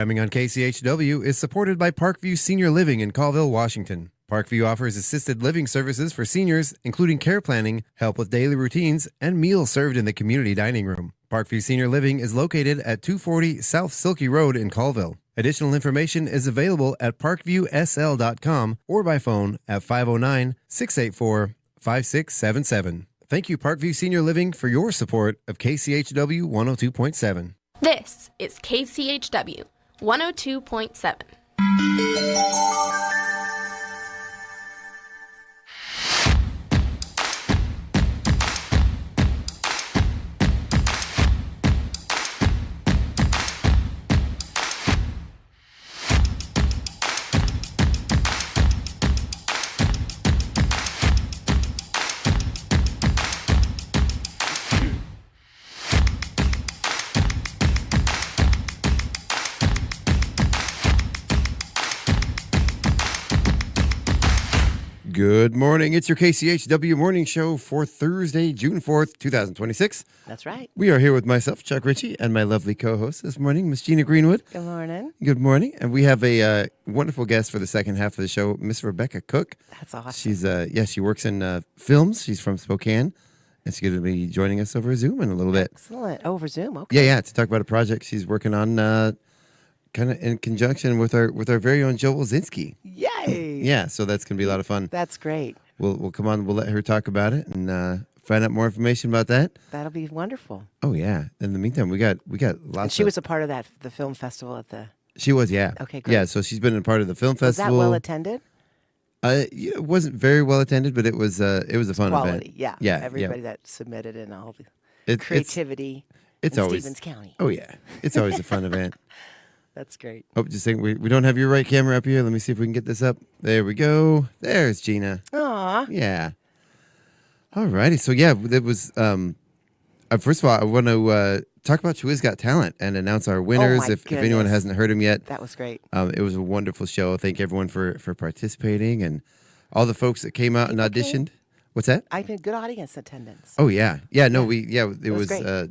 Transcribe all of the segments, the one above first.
Coming on KCHW is supported by Parkview Senior Living in Colville, Washington. Parkview offers assisted living services for seniors, including care planning, help with daily routines, and meals served in the community dining room. Parkview Senior Living is located at 240 South Silky Road in Colville. Additional information is available at parkviewsl.com or by phone at 509-684-5677. Thank you, Parkview Senior Living, for your support of KCHW 102.7. This is KCHW 102.7. Good morning. It's your KCHW morning show for Thursday, June 4th, 2026. That's right. We are here with myself, Chuck Ritchie, and my lovely co-host this morning, Miss Gina Greenwood. Good morning. Good morning. And we have a wonderful guest for the second half of the show, Miss Rebecca Cook. That's awesome. She's she works in films. She's from Spokane, and she's going to be joining us over Zoom in a little bit. Excellent. Over Zoom. Okay. Yeah, to talk about a project she's working on, kind of in conjunction with our very own Joe Wilzinski. Yay! Yeah, so that's going to be a lot of fun. That's great. We'll come on. We'll let her talk about it and find out more information about that. That'll be wonderful. Oh yeah. In the meantime, we got lots. And she was a part of the film festival at the. She was, yeah. Okay, great. Yeah, so she's been a part of the film Was festival. that well attended? It wasn't very well attended, but it was a fun Quality, event. yeah. Everybody that submitted and all the It's creativity. it's in always Stevens County. Oh yeah, it's always a fun event. That's great. Oh, just think we don't have your right camera up here. Let me see if we can get this up. There we go. There's Gina. Aw. Yeah. All righty. So yeah, it was. First of all, I want to talk about Who's Got Talent and announce our winners. my If anyone goodness. hasn't heard them yet, That was great. it was a wonderful show. Thank everyone for participating and all the folks that came out and People auditioned. What's that? I had good audience attendance. Oh yeah, it was was great.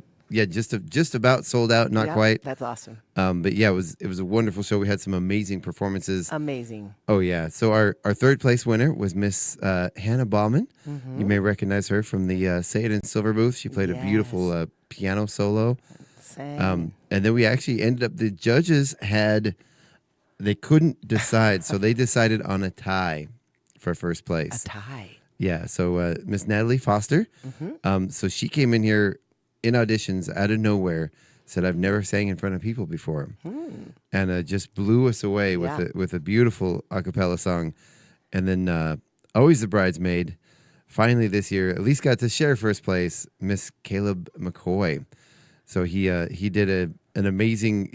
just about sold out, not Yeah, quite. That's awesome. But yeah, it was a wonderful show. We had some amazing performances. Amazing. Oh yeah. So our third place winner was Miss Hannah Bauman. Mm-hmm. You may recognize her from the Say It in Silver booth. She played a beautiful piano solo. Same. And then we actually ended up. The judges they couldn't decide, so they decided on a tie for first place. A tie. Yeah. So Miss Natalie Foster. So she came in here in auditions out of nowhere. Said, I've never sang in front of people before, and just blew us away with a beautiful a cappella song. And then Always the Bridesmaid, finally this year, at least got to share first place, Miss Caleb McCoy. So he did he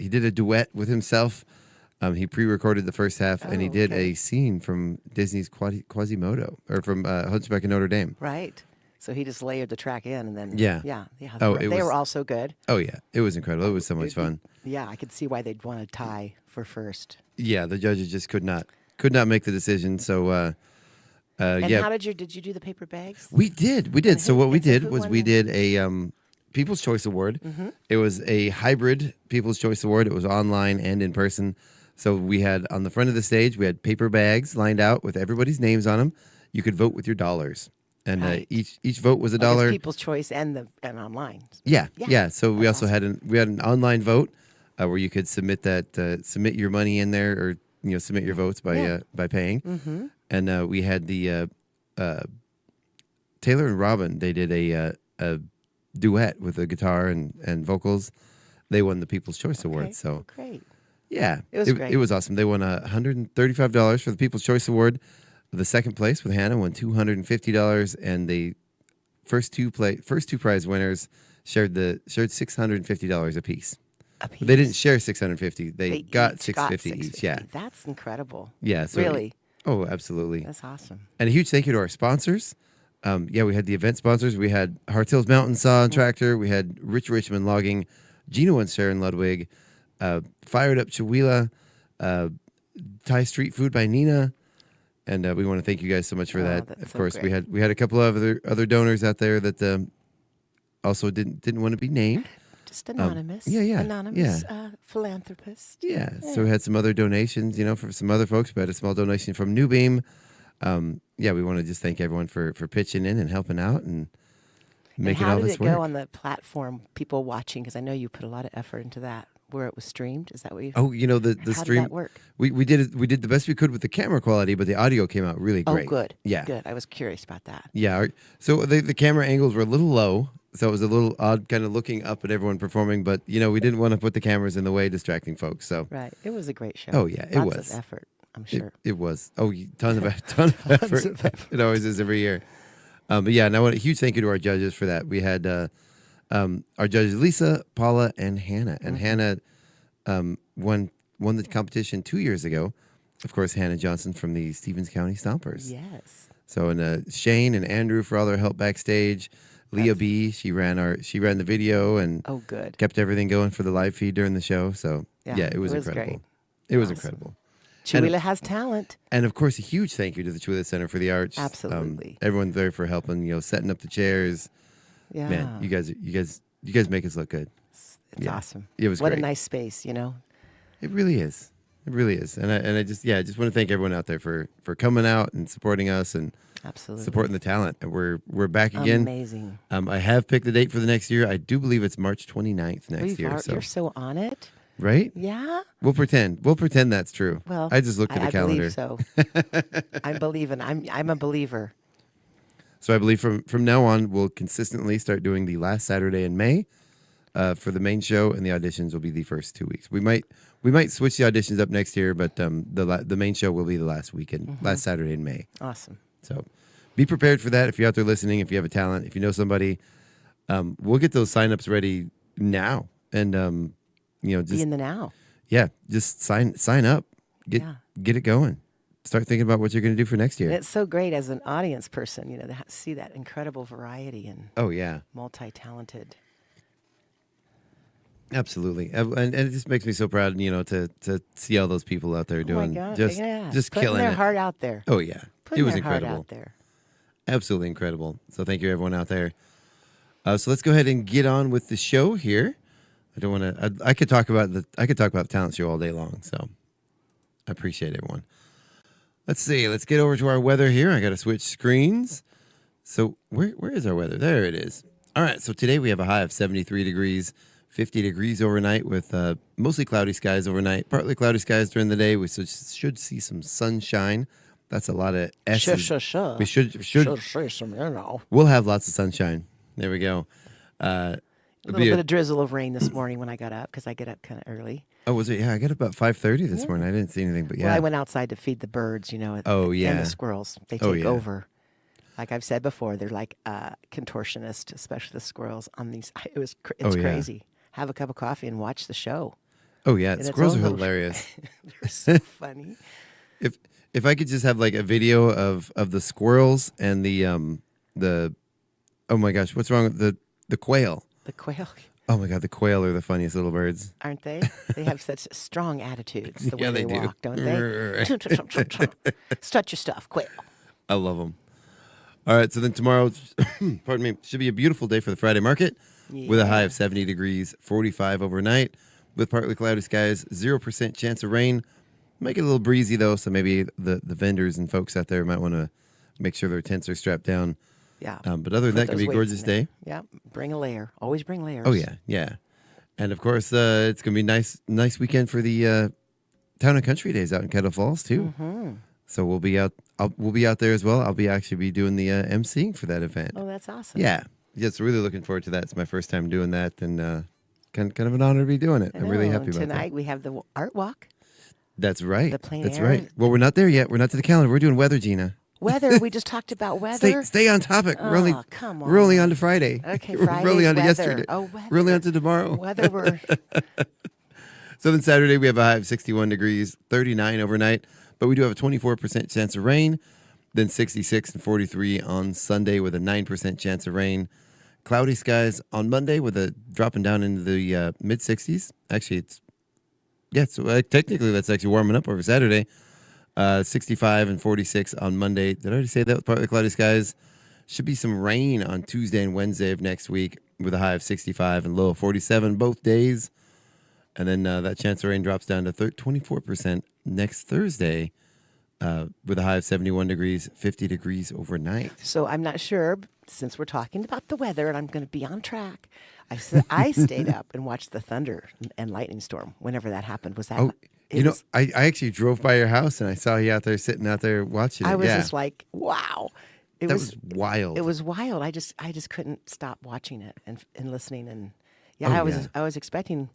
did a duet with himself. He pre-recorded the first half, and he did a scene from Disney's Quasimodo, or from Hunchback of Notre Dame. Right. So he just layered the track in, and then Yeah. Oh, they were all so good. Oh yeah, it was incredible. It was so much fun. Yeah, I could see why they'd want to tie for first. Yeah, the judges just could not make the decision. So And yeah, how did you do the paper bags? we did. So what we did was won we that? did a People's Choice Award. It was a hybrid People's Choice Award. It was online and in person. So we had on the front of the stage, we had paper bags lined out with everybody's names on them. You could vote with your dollars. And Right. each vote was Like $1. it's People's Choice and online. Yeah. Yeah. So we also had an online vote where you could submit your money in there, or submit your votes by paying. And we had the Taylor and Robin. They did a duet with a guitar and vocals. They won the People's Choice Award. So Great. yeah, It was great. It was awesome. They won $135 for the People's Choice Award. The second place with Hannah won $250, and the first two prize winners shared $650 apiece. They didn't share $650. They got $650 each. Yeah, That's incredible. yeah. So Really? Oh, absolutely. That's awesome. And a huge thank you to our sponsors. We had the event sponsors. We had Hearts Hills Mountain Saw and Tractor. We had Rich Richmond Logging, Gina and Sharon Ludwig, Fired Up Chihuahua, Thai Street Food by Nina. And we want to thank you guys so much for that. That's Of so course, great. we had a couple of other donors out there that also didn't want to be named. Just anonymous. Yeah. Anonymous philanthropist. Yeah. So we had some other donations, from some other folks. We had a small donation from New Beam. We want to just thank everyone for pitching in and helping out and making all this work. How did it go on the platform, people watching? Because I know you put a lot of effort into that, where it was streamed. Is that what you... Oh, the how stream... How did that work? We did the best we could with the camera quality, but the audio came out really great. Oh, good. Yeah. Good. I was curious about that. Yeah. So the camera angles were a little low, so it was a little odd kind of looking up at everyone performing, but, we didn't want to put the cameras in the way, distracting folks, so... Right. It was a great show. Oh, yeah, it Lots was. of effort, I'm sure. It was. Oh, ton of effort. It always is every year. But yeah, and I want a huge thank you to our judges for that. We had our judges Lisa, Paula, and Hannah. And Hannah won the competition 2 years ago. Of course, Hannah Johnson from the Stevens County Stompers. Yes. So and Shane and Andrew for all their help backstage. Leah B, she ran the video and good. kept everything going for the live feed during the show. So yeah, it was incredible. Great. It was incredible. Chihuahua has talent. And of course, a huge thank you to the Chihuahua Center for the Arts. Absolutely. Everyone there for helping, setting up the chairs. Yeah. Man, you guys make us look good. It's awesome. It was what great. A nice space, It really is. It really is. And I just want to thank everyone out there for coming out and supporting us and absolutely supporting the talent. And we're back again. Amazing. I have picked the date for the next year. I do believe it's March 29th next year. You're so on it. Right? Yeah. We'll pretend that's true. Well, I just looked at the calendar. I believe so. I'm believing. I'm a believer. So I believe from now on we'll consistently start doing the last Saturday in May for the main show, and the auditions will be the first 2 weeks. We might switch the auditions up next year, but the main show will be the last weekend, last Saturday in May. Awesome. So be prepared for that. If you're out there listening, if you have a talent, if you know somebody, we'll get those signups ready now, and just be in the now. Yeah, just sign up, get it going. Start thinking about what you're going to do for next year. And it's so great as an audience person, to see that incredible variety and multi-talented. Absolutely, and it just makes me so proud, to see all those people out there doing just putting killing their it. heart out there. Oh yeah, Putting it was their incredible. Heart out there. Absolutely incredible. So thank you everyone out there. So let's go ahead and get on with the show here. I don't want to. I could talk about the talent show all day long. So I appreciate everyone. Let's see. Let's get over to our weather here. I got to switch screens. So where is our weather? There it is. All right. So today we have a high of 73 degrees, 50 degrees overnight with mostly cloudy skies overnight, partly cloudy skies during the day. We should see some sunshine. That's a lot of S's. Sure. We should say some, We'll have lots of sunshine. There we go. A little bit of drizzle of rain this morning when I got up, because I get up kind of early. Oh, was it? Yeah, I got up about 5:30 this morning. I didn't see anything, but yeah. Well, I went outside to feed the birds, and the squirrels. They take over. Like I've said before, they're like contortionists, especially the squirrels on these. It's crazy. Have a cup of coffee and watch the show. Oh yeah, squirrels are hilarious. They're so funny. If I could just have like a video of the squirrels and the oh my gosh, what's wrong with the quail? The quail. Oh my God, the quail are the funniest little birds. Aren't they? They have such strong attitudes the way they do. walk, don't they? Strut your stuff, quail. I love them. All right, so then tomorrow, pardon me, should be a beautiful day for the Friday market with a high of 70 degrees, 45 overnight with partly cloudy skies, 0% chance of rain. Make it a little breezy though, so maybe the vendors and folks out there might want to make sure their tents are strapped down. Yeah. But other than that, it can be a gorgeous day. Yeah. Bring a layer. Always bring layers. Oh, yeah. And, of course, it's going to be nice weekend for the Town and Country Days out in Kettle Falls, too. Mm-hmm. So we'll be out there as well. I'll be doing the emceeing for that event. Oh, that's awesome. Yeah. Just really looking forward to that. It's my first time doing that, and kind of an honor to be doing it. I'm really happy about that. Tonight we have the art walk. That's right. The plein That's air. right. Well, we're not there yet. We're not to the calendar. We're doing weather, Gina. Weather. We just talked about weather. Stay on topic. Oh, come on. We're only on to Friday. Okay, Friday's we're only on to yesterday. Oh, weather. We're only on to tomorrow. Weather. So then Saturday we have a high of 61 degrees, 39 overnight, but we do have a 24% chance of rain. Then 66 and 43 on Sunday with a 9% chance of rain. Cloudy skies on Monday with a dropping down into the mid 60s. Actually, technically that's actually warming up over Saturday. 65 and 46 on Monday. Did I already say that? With partly cloudy skies. Should be some rain on Tuesday and Wednesday of next week. with a high of 65 and low of 47 both days. And then that chance of rain drops down to 24% next Thursday with a high of 71 degrees, 50 degrees overnight. So I'm not sure, since we're talking about the weather, and I'm going to be on track. I stayed up and watched the thunder and lightning storm whenever that happened. Was that? Oh, I actually drove by your house and I saw you out there sitting out there watching it. I was just like, wow. That was wild. It was wild. I just couldn't stop watching it and listening. And I was expecting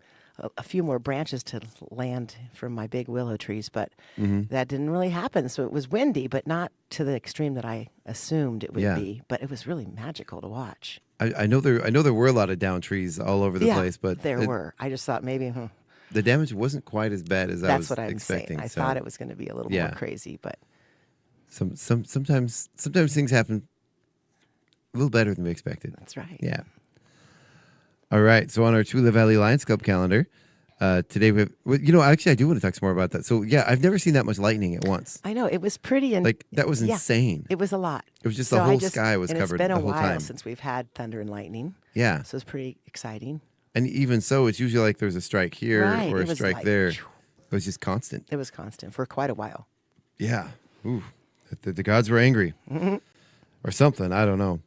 a few more branches to land from my big willow trees, but that didn't really happen. So it was windy, but not to the extreme that I assumed it would be. But it was really magical to watch. I know there were a lot of down trees all over the place, but there were. I just thought maybe the damage wasn't quite as bad as I was expecting. I thought it was going to be a little more crazy, but sometimes things happen a little better than we expected. That's right. Yeah. All right. So on our Chula Valley Lions Club calendar, today actually I do want to talk some more about that. So yeah, I've never seen that much lightning at once. I know, it was pretty, and that was insane. It was a lot. It was just the whole sky was covered the whole time. It's been a while since we've had thunder and lightning. Yeah. So it's pretty exciting. And even so, it's usually like there's a strike here or a strike there. It was just constant. It was constant for quite a while. Yeah. Ooh. The gods were angry. Or something. I don't know.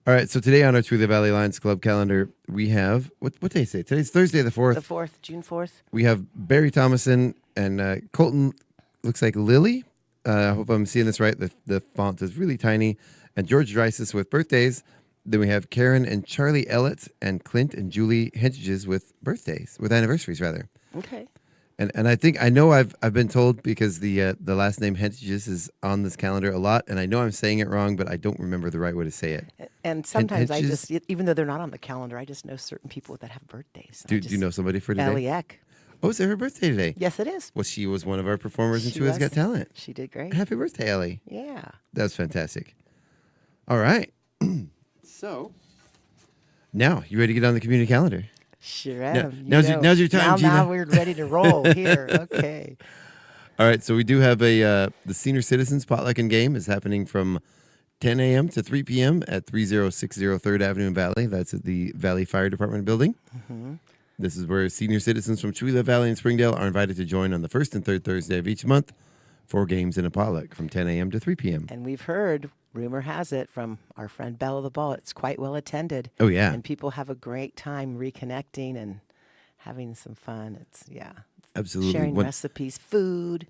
All right, so today on our Chula Valley Lions Club calendar, we have, what day is it? Today's Thursday the 4th. The 4th, June 4th. We have Barry Thomason and Colton, looks like Lily. I hope I'm seeing this right. The font is really tiny. And George Drysis with birthdays. Then we have Karen and Charlie Ellett and Clint and Julie Hentges with anniversaries rather. Okay. And I know I've been told because the last name Hentges is on this calendar a lot, and I know I'm saying it wrong, but I don't remember the right way to say it. And sometimes I just, even though they're not on the calendar, I just know certain people that have birthdays. Do you know somebody for today? Ellie Eck. Oh, is it her birthday today? Yes, it is. Well, she was one of our performers in Chula's Got Talent. She did great. Happy birthday, Ellie. Yeah. That's fantastic. All right. So, now, you ready to get on the community calendar? Sure am. Now's your time, Gina. Now we're ready to roll here. Okay. All right, so we do have the Senior Citizens Potluck and Game is happening from 10 a.m. to 3 p.m. at 3060 3rd Avenue in Valley. That's at the Valley Fire Department building. This is where senior citizens from Chula Valley and Springdale are invited to join on the first and third Thursday of each month for games in a potluck from 10 a.m. to 3 p.m. And we've heard, rumor has it, from our friend Bella the Ball, it's quite well attended. Oh, yeah. And people have a great time reconnecting and having some fun. It's absolutely sharing recipes, food.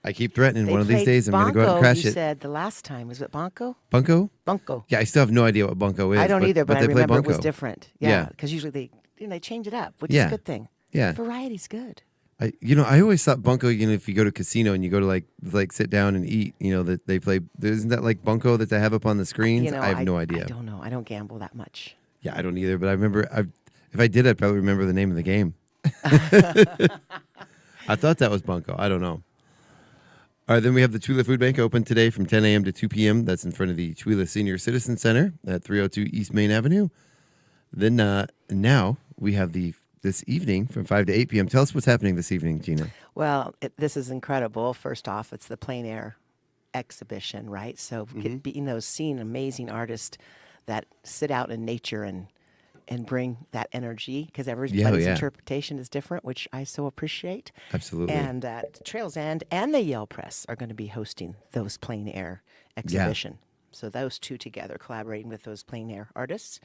I keep threatening one of these days I'm going to go out and crash you it. said the last time. Was it Bunko? Bunko? Bunko. Yeah, I still have no idea what Bunko is. I don't either, but I they play remember Bunko. it was different. Yeah, because usually they change it up, which is a good thing. Yeah. Variety's good. I always thought Bunko, if you go to a casino and you go to like sit down and eat, that they play, isn't that like Bunko that they have up on the screens? I have no idea. I don't know. I don't gamble that much. Yeah, I don't either, but I remember, if I did, I'd probably remember the name of the game. I thought that was Bunko. I don't know. All right, then we have the Chula Food Bank open today from 10 a.m. to 2 p.m. That's in front of the Chula Senior Citizen Center at 302 East Main Avenue. Then now we have this evening from 5 to 8 p.m. Tell us what's happening this evening, Gina. Well, this is incredible. First off, it's the plein air exhibition, right? So seeing amazing artists that sit out in nature and bring that energy, because everybody's interpretation is different, which I so appreciate. Absolutely. And Trails End and the Yale Press are going to be hosting those plein air exhibition. So those two together, collaborating with those plein air artists.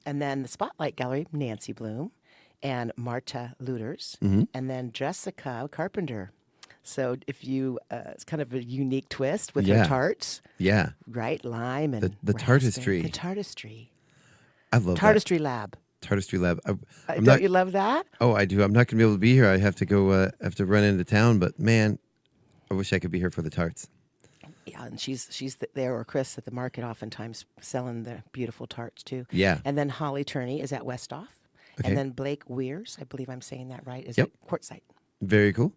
And then the Spotlight Gallery, Nancy Bloom and Marta Luters, and then Jessica Carpenter. So if you, it's kind of a unique twist with her tarts. Yeah. Right? Lime and the tartistry. The tartistry. I love Tartistry Lab. Tartistry Lab. Don't you love that? Oh, I do. I'm not going to be able to be here. I have to go. Have to run into town. But man, I wish I could be here for the tarts. Yeah, and she's there, or Chris at the market, oftentimes selling the beautiful tarts too. Yeah. And then Holly Turney is at Westoff, and then Blake Weirs, I believe I'm saying that right, is at Quartzsite. Very cool.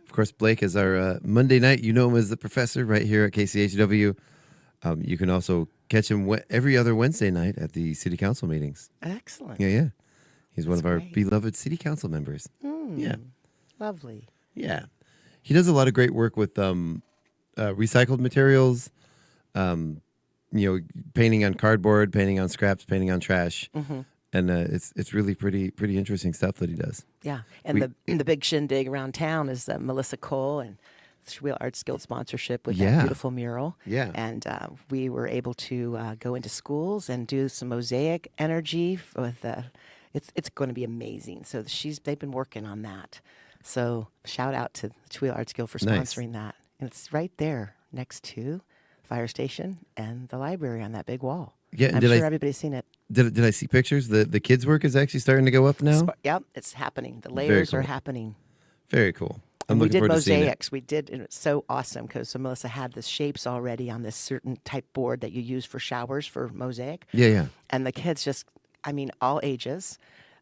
Of course, Blake is our Monday night. You know him as the professor right here at KCHW. You can also catch him every other Wednesday night at the city council meetings. Excellent. Yeah. He's one of our beloved city council members. Yeah. Lovely. Yeah. He does a lot of great work with recycled materials, painting on cardboard, painting on scraps, painting on trash. And it's really pretty interesting stuff that he does. Yeah, and the big shindig around town is Melissa Cole and Wheel Arts Guild sponsorship with that beautiful mural. Yeah. And we were able to go into schools and do some mosaic energy with it's going to be amazing. So they've been working on that. So shout out to the Wheel Arts Guild for sponsoring that. And it's right there next to fire station and the library on that big wall. Yeah, I'm sure everybody's seen it. Did I see pictures? The kids' work is actually starting to go up now? Yep, it's happening. The layers are happening. Very cool. And we did mosaics. We did, and it's so awesome because Melissa had the shapes already on this certain type board that you use for showers for mosaic. Yeah. And the kids all ages.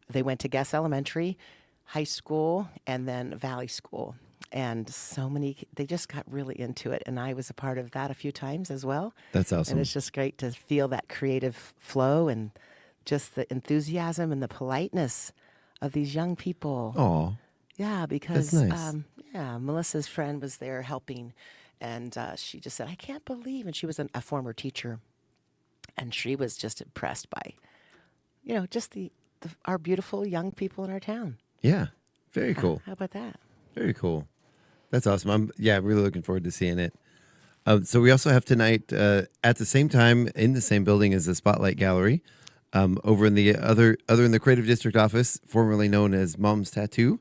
They went to Guess Elementary, high school, and then Valley School. And they just got really into it. And I was a part of that a few times as well. That's awesome. And it's just great to feel that creative flow and just the enthusiasm and the politeness of these young people. Oh. Yeah, because that's nice. Melissa's friend was there helping, and she just said, "I can't believe," and she was a former teacher, and she was just impressed by, just our beautiful young people in our town. Yeah, very cool. How about that? Very cool. That's awesome. I'm really looking forward to seeing it. So we also have tonight at the same time in the same building as the Spotlight Gallery, over in the other in the Creative District office, formerly known as Mom's Tattoo.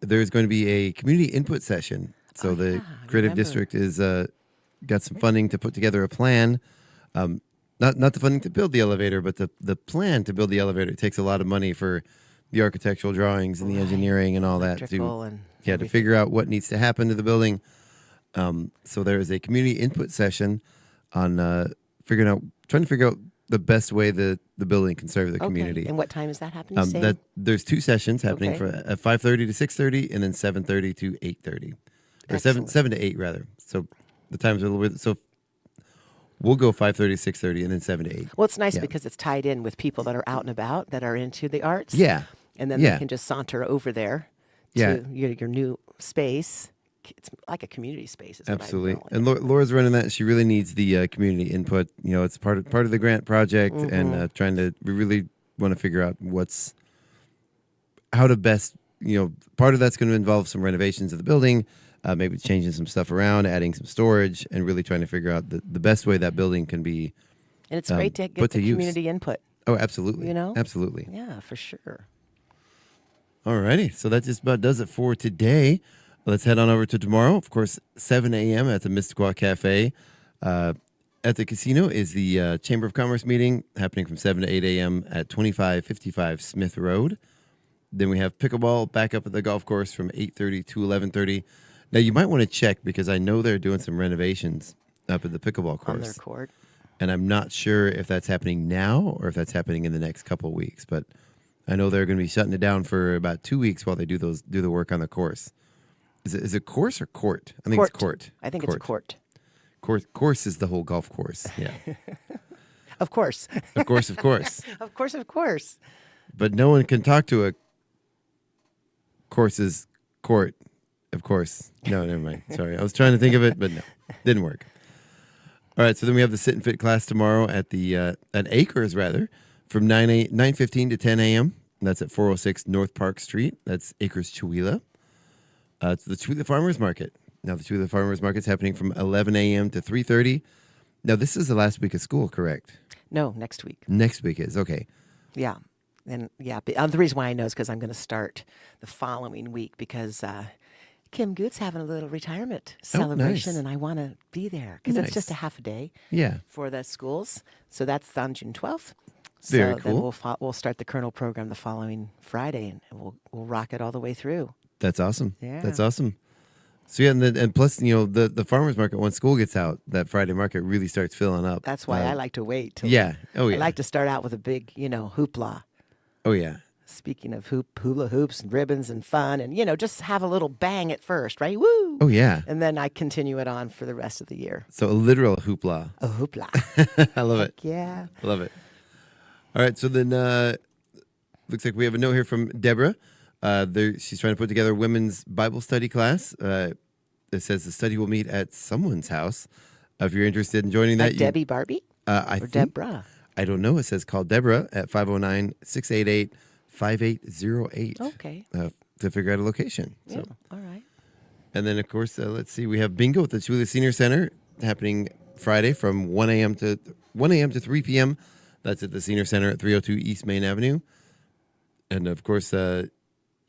There's going to be a community input session. So the Creative District is got some funding to put together a plan. Not the funding to build the elevator, but the plan to build the elevator. It takes a lot of money for the architectural drawings and the engineering and all that to figure out what needs to happen to the building. So there is a community input session on trying to figure out the best way the building can serve the community. And what time is that happening? There's two sessions happening at 5:30 to 6:30, and then 7:30 to 8:30, or 7 to 8 rather. So the times are a little bit. So we'll go 5:30 to 6:30, and then 7 to 8. Well, it's nice because it's tied in with people that are out and about that are into the arts. Yeah, and then they can just saunter over there to your new space. It's like a community space. Absolutely. And Laura's running that. She really needs the community input. It's part of the grant project, and we really want to figure out how to best, part of that's going to involve some renovations of the building, maybe changing some stuff around, adding some storage, and really trying to figure out the best way that building can be. And it's great to get the community input. Oh, absolutely. Absolutely. Yeah, for sure. All righty. So that just about does it for today. Let's head on over to tomorrow. Of course, 7 a.m. at the Mistaqua Cafe. At the casino is the Chamber of Commerce meeting happening from 7 to 8 a.m. at 2555 Smith Road. Then we have pickleball back up at the golf course from 8:30 to 11:30. Now, you might want to check because I know they're doing some renovations up at the pickleball course. On their court. And I'm not sure if that's happening now or if that's happening in the next couple of weeks. But I know they're going to be shutting it down for about 2 weeks while they do the work on the course. Is it course or court? I think it's court. I think it's court. Course is the whole golf course. Yeah. Of course. Of course. Of course. But no one can talk to a course's court. Of course. No, never mind. Sorry. I was trying to think of it, but no. Didn't work. All right. So then we have the sit and fit class tomorrow at Acres from 9:15 to 10 a.m. And that's at 406 North Park Street. That's Acres, Chewelah. It's the Chewelah Farmers Market. Now, the Chewelah Farmers Market's happening from 11 a.m. to 3:30. Now, this is the last week of school, correct? No, next week. Next week is, okay. Yeah. And the reason why I know is because I'm going to start the following week because Kim Goot's having a little retirement celebration, and I want to be there because it's just a half a day for the schools. So that's on June 12th. Very cool. Then we'll start the Colonel program the following Friday, and we'll rock it all the way through. That's awesome. Yeah. That's awesome. So and plus, the farmers market, once school gets out, that Friday market really starts filling up. That's why I like to wait. Till I like to start out with a big, hoopla. Oh, yeah. Speaking of hula hoops and ribbons and fun and, just have a little bang at first, right? Woo! Oh, yeah. And then I continue it on for the rest of the year. So a literal hoopla. A hoopla. I love it. Yeah. I love it. All right. So then looks like we have a note here from Deborah. She's trying to put together a women's Bible study class. It says the study will meet at someone's house. If you're interested in joining that, Debbie Barbie? I or think, Deborah? I don't know. It says call Deborah at 509-688-5808. Okay. To figure out a location. Yeah. So. All right. And then, of course, let's see. We have bingo at the Chula Senior Center happening Friday from 1 a.m. to 3 p.m. That's at the Senior Center at 302 East Main Avenue. And, of course,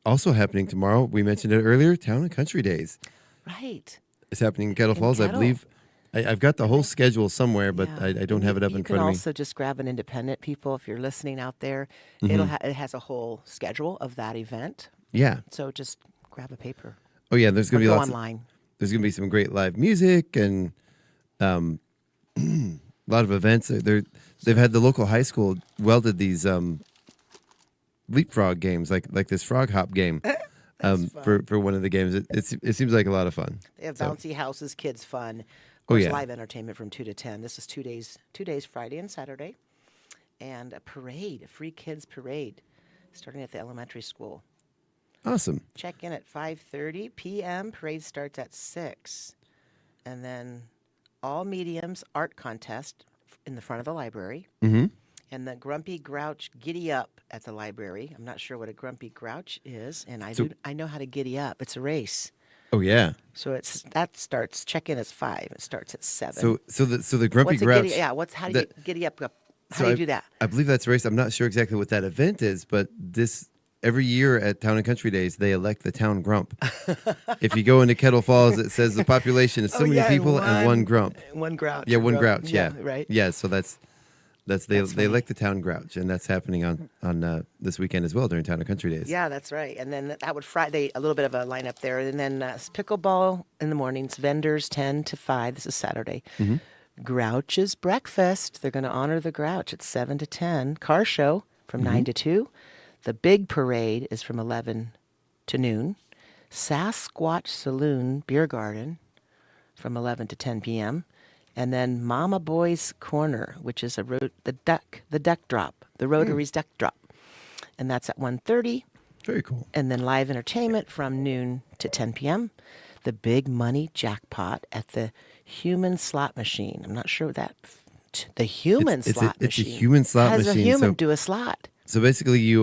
also happening tomorrow, we mentioned it earlier, Town and Country Days. Right. It's happening in Kettle Falls, I believe. I've got the whole schedule somewhere, but I don't have it up in front of me. You can also just grab an independent, people, if you're listening out there. Mm-hmm. It has a whole schedule of that event. Yeah. So just grab a paper. Oh, yeah, there's going to be lots online. There's going to be some great live music and a lot of events. They've had the local high school welded these leapfrog games, like this frog hop game, for one of the games. It seems like a lot of fun. They have bouncy houses, kids fun. Of course, live entertainment from 2 to 10. This is 2 days, Friday and Saturday, and a parade, a free kids parade, starting at the elementary school. Awesome. Check in at 5:30 p.m. Parade starts at 6, and then all mediums art contest in the front of the library. Mm-hmm. And the Grumpy Grouch Giddy Up at the library. I'm not sure what a Grumpy Grouch is, and I know how to giddy up. It's a race. Oh yeah. So that starts. Check in at 5. It starts at 7. So the Grumpy Grouch. How do you giddy up? How do you do that? I believe that's a race. I'm not sure exactly what that event is, but every year at Town and Country Days, they elect the town grump. If you go into Kettle Falls, it says the population is so many people and one grump. One grouch. Yeah, one grouch. Yeah, right. Yeah, so they elect the town grouch, and that's happening on this weekend as well during Town and Country Days. Yeah, that's right. And then that would Friday, a little bit of a lineup there, and then pickleball in the mornings, vendors 10 to 5. This is Saturday. Mm-hmm. Grouch's breakfast. They're going to honor the Grouch at 7 to 10. Car show from 9 to 2. The big parade is from 11 to noon. Sasquatch Saloon Beer Garden from 11 to 10 p.m. And then Mama Boy's Corner, which is the duck drop, the Rotary's duck drop. And that's at 1:30. Very cool. And then live entertainment from noon to 10 p.m. The big money jackpot at the human slot machine. I'm not sure what that... The human slot machine. It's a human slot machine. Has a human do a slot. So basically, you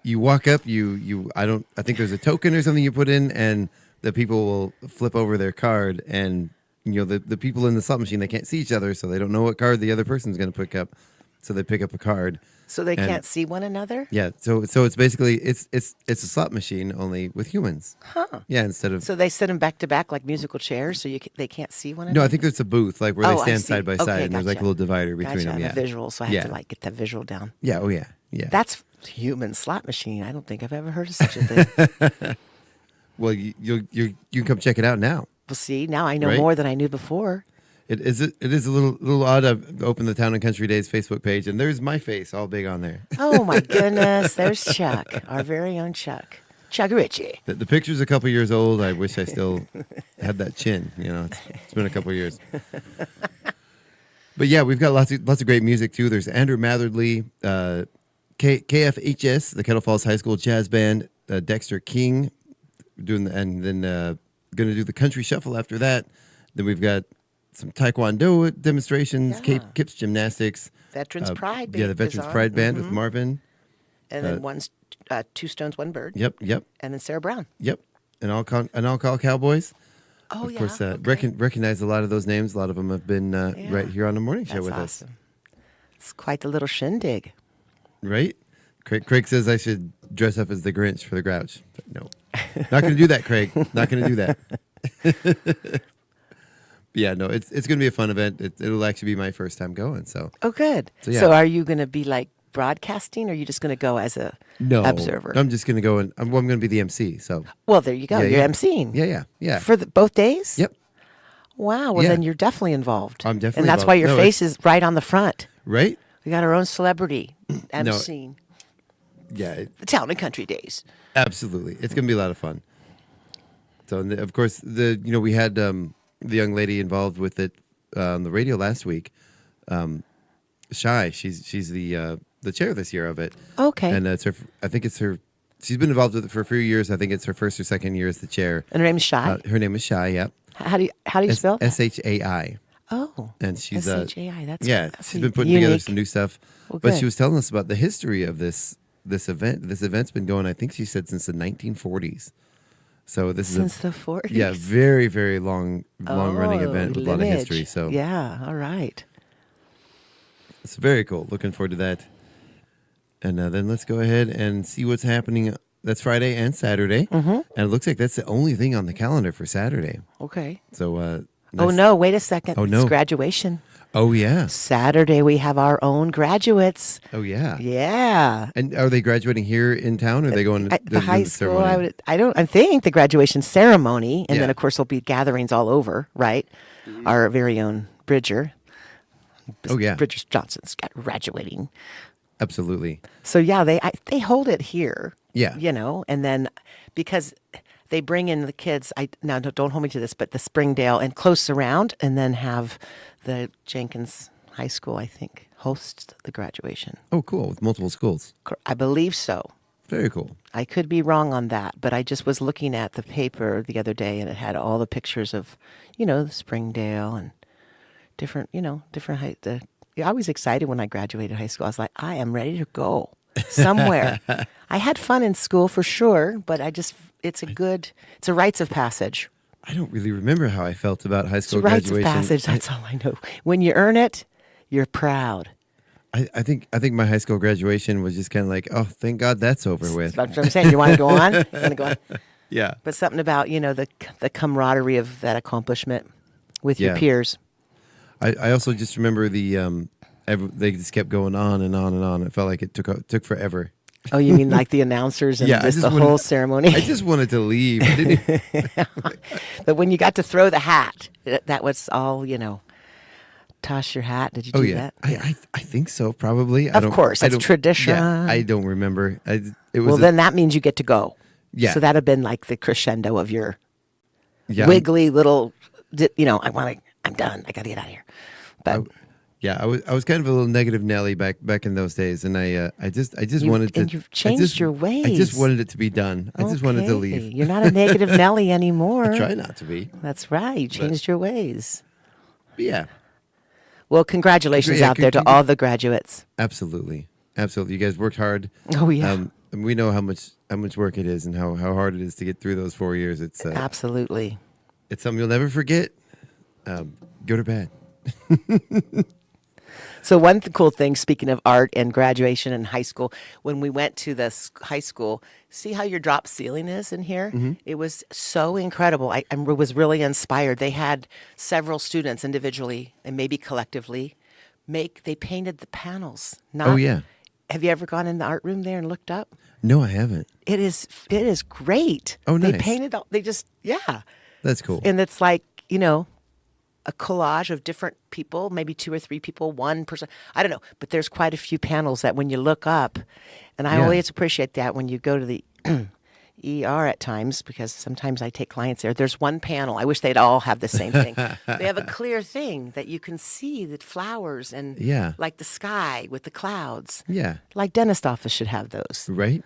walk up. I think there's a token or something you put in, and the people will flip over their card, and the people in the slot machine, they can't see each other, so they don't know what card the other person's going to pick up. So they pick up a card. So they can't see one another? Yeah. So it's basically it's a slot machine only with humans. Huh. Yeah. Instead of. So they sit them back to back like musical chairs, so they can't see one another. No, I think there's a booth like where they stand side by side, and gotcha. there's like a little divider between them. I Yeah. have a visual, so I have to get that visual down. Yeah. Oh yeah. Yeah. That's human slot machine. I don't think I've ever heard of such a thing. Well, you can come check it out now. Well, see, now I know more than I knew before. It is a little odd. I've opened the Town and Country Days Facebook page, and there's my face all big on there. Oh my goodness, there's Chuck, our very own Chuck Ritchie. The picture's a couple years old. I wish I still had that chin. It's been a couple years. But yeah, we've got lots of great music too. There's Andrew Matherly, KFHS, the Kettle Falls High School Jazz Band, Dexter King, and then going to do the Country Shuffle after that. Then we've got some Taekwondo demonstrations, Kips Gymnastics. Veterans Pride Band. Yeah, the Veterans Pride Band with Marvin. And then Two Stones, One Bird. Yep. And then Sarah Brown. Yep. And I'll call Cowboys. Oh, of course, recognize a lot of those names. A lot of them have been right here on the morning show with us. It's quite the little shindig. Right? Craig says I should dress up as the Grinch for the Grouch. But no. Not going to do that, Craig. Not going to do that. Yeah, no, it's going to be a fun event. It'll actually be my first time going. So. Oh, good. So, so are you going to be like broadcasting, or are you just going to go as a observer? I'm just going to go, and I'm going to be the MC. So. Well, there you go. You're emceeing. Yeah. For both days? Yep. Wow. Well, then you're definitely involved. I'm definitely And that's involved. why your face is right on the front. Right? We got our own celebrity emceeing. Yeah. The Town and Country Days. Absolutely. It's going to be a lot of fun. So, of course, we had the young lady involved with it on the radio last week. Shy. She's the chair this year of it. Okay. And she's been involved with it for a few years. I think it's her first or second year as the chair. And her name is Shy? Her name is Shy, yeah. How do you spell that? Shai. Oh, And she's SHAI. That's she's been putting together unique. some new stuff. Well, but good. she was telling us about the history of this event. This event's been going, I think she said, since the 1940s. So this Since is the 40s. Yeah, very, very long running event with a lot of history. So yeah, all right. it's very cool. Looking forward to that. And then let's go ahead and see what's happening. That's Friday and Saturday. Mm-hmm. And it looks like that's the only thing on the calendar for Saturday. Okay. So Oh, nice. no, wait a second. Oh, no. It's graduation. Oh, yeah. Saturday, we have our own graduates. Oh, yeah. Yeah. And are they graduating here in town, or are they going to The high school, ceremony? I think the graduation ceremony, and Yeah. then, of course, there'll be gatherings all over, right? Our very own Bridger. Oh, yeah. Bridger Johnson's graduating. Absolutely. So, yeah, they hold it here. Yeah. You know, and then because they bring in the kids, now don't hold me to this, but the Springdale and close around, and then have the Jenkins High School, I think, host the graduation. Oh, cool. With multiple schools. I believe so. Very cool. I could be wrong on that, but I just was looking at the paper the other day, and it had all the pictures of, the Springdale and different height. I was excited when I graduated high school. I was like, I am ready to go somewhere. I had fun in school for sure, but it's a rites of passage. I don't really remember how I felt about high school It's rites graduation. of passage. That's all I know. When you earn it, you're proud. I think my high school graduation was just kind of like, oh, thank God that's over with. That's what I'm saying. You want to go on? You want to go on? Yeah. But something about, the camaraderie of that accomplishment with your Yeah. peers. I also just remember they just kept going on and on and on. It felt like it took forever. Oh, you mean like the announcers and Yeah, just the whole ceremony? I just wanted to leave. I didn't, But when you got to throw the hat, that was all, toss your hat. Did you do yeah. that? I think so, probably. Of course, that's tradition. Yeah, I don't remember. Then that means you get to go. Yeah. So that'd have been like the crescendo of your yeah, wiggly little, I'm done. I got to get out of here. But I was kind of a little negative Nelly back in those days, and I just wanted to. And you've changed your ways. I just wanted it to be done. I just wanted to Okay. leave. You're not a negative Nelly anymore. I try not to be. That's right. You changed your ways. But yeah, Well, congratulations Yeah, out there to all the graduates. absolutely. You guys worked hard. Oh, yeah. And we know how much work it is and how hard it is to get through those 4 years. It's Absolutely. it's something you'll never forget. Go to bed. So one cool thing, speaking of art and graduation and high school, when we went to the high school, see how your drop ceiling is in here? Mm-hmm. It was so incredible. I was really inspired. They had several students individually and maybe collectively they painted the panels. Oh, yeah. Have you ever gone in the art room there and looked up? No, I haven't. It is great. Oh, nice. They painted yeah. That's cool. And it's like, a collage of different people, maybe 2 or 3 people, one person. I don't know. But there's quite a few panels that when you look up, and I Yeah. always appreciate that when you go to the ER at times, because sometimes I take clients there. There's one panel. I wish they'd all have the same thing. They have a clear thing that you can see the flowers and Yeah. like the sky with the clouds. Yeah. Like dentist office should have those. Right?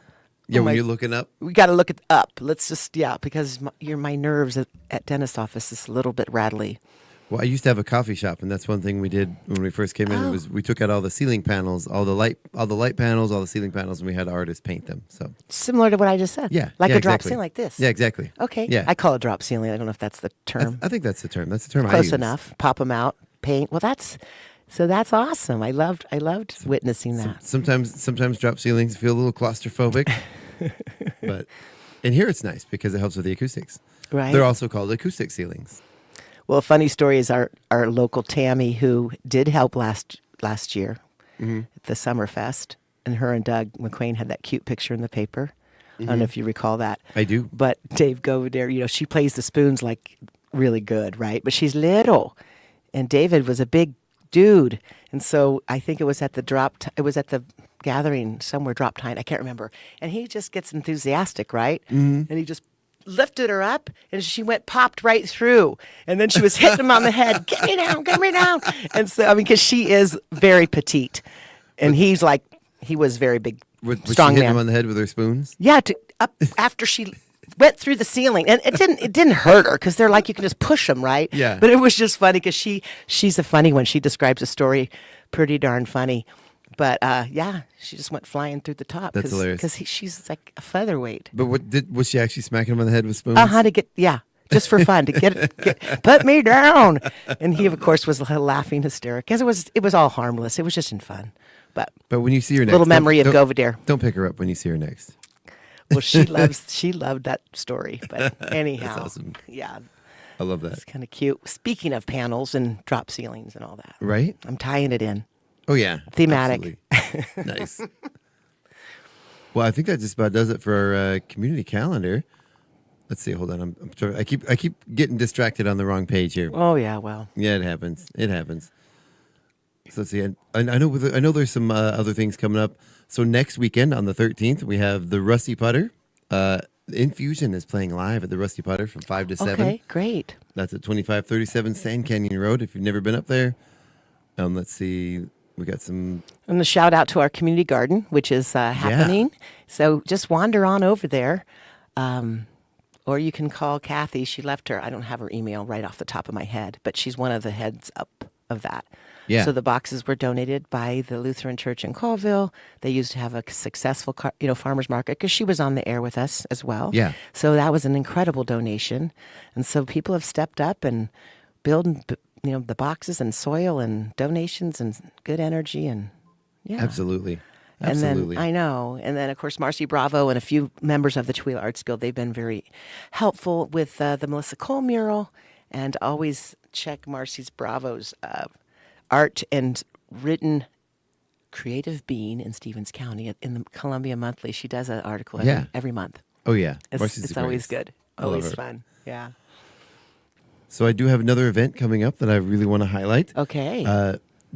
Yeah, Oh when my- you're looking up. We got to look it up. Let's just, because my nerves at dentist office is a little bit rattly. Well, I used to have a coffee shop, and that's one thing we did when we first came in. Oh. Was we took out all the ceiling panels, all the light panels, all the ceiling panels, and we had artists paint them. So Similar to what I just said. yeah, Like yeah, a drop exactly. ceiling like this. Yeah, exactly. Okay. Yeah, I call it drop ceiling. I don't know if that's the term. I think that's the term. That's the term I Close use. enough. Pop them out. Paint. Well, that's awesome. I loved witnessing that. Sometimes drop ceilings feel a little claustrophobic, but in here it's nice because it helps with the acoustics. Right. They're also called acoustic ceilings. Well, a funny story is our local Tammy, who did help last year at the Summerfest, and her and Doug McQueen had that cute picture in the paper. I don't know if you recall that. I do. But Dave Goverdare, she plays the spoons like really good, right? But she's little, and David was a big dude, and so I think it was at the gathering somewhere, drop time. I can't remember. And he just gets enthusiastic, right? And he just lifted her up, and she popped right through. And then she was hitting him on the head, get me down. And so, because she is very petite, and he was very big, Was strong she hitting man. him on the head with her spoons? Yeah, up after she went through the ceiling, and it didn't hurt her because they're like you can just push them, right? Yeah. But it was just funny because she's a funny one. She describes a story pretty darn funny. But she just went flying through the top. That's hilarious. Because she's like a featherweight. But was she actually smacking him on the head with spoons? Just for fun to get put me down. And he of course was laughing hysterical because it was all harmless. It was just in fun. But when you see her next, little memory of Govardere. Don't pick her up when you see her next. Well, she loved that story. But anyhow, That's awesome. Yeah. I love that. It's kind of cute. Speaking of panels and drop ceilings and all that. Right? I'm tying it in. Oh, yeah. Thematic. Nice. Well, I think that just about does it for our community calendar. Let's see. Hold on. I'm trying, I keep getting distracted on the wrong page here. Oh, yeah. Well. Yeah, it happens. So let's see. I know there's some other things coming up. So next weekend on the 13th, we have the Rusty Putter. Infusion is playing live at the Rusty Putter from 5 to 7. Okay, great. That's at 2537 Sand Canyon Road if you've never been up there. Let's see. We got some... And a shout out to our community garden, which is happening. Yeah. So just wander on over there. Or you can call Kathy. She left her. I don't have her email right off the top of my head, but she's one of the heads up of that. Yeah. So the boxes were donated by the Lutheran Church in Colville. They used to have a successful, farmers market because she was on the air with us as well. Yeah. So that was an incredible donation, and so people have stepped up and built, the boxes and soil and donations and good energy and yeah. Absolutely. And then I know, and then of course Marcy Bravo and a few members of the Tooele Arts Guild. They've been very helpful with the Melissa Cole mural, and always check Marcy's Bravo's art and written creative being in Stevens County in the Columbia Monthly. She does an article every month. Oh yeah, it's always good, always fun. Yeah. So I do have another event coming up that I really want to highlight. Okay.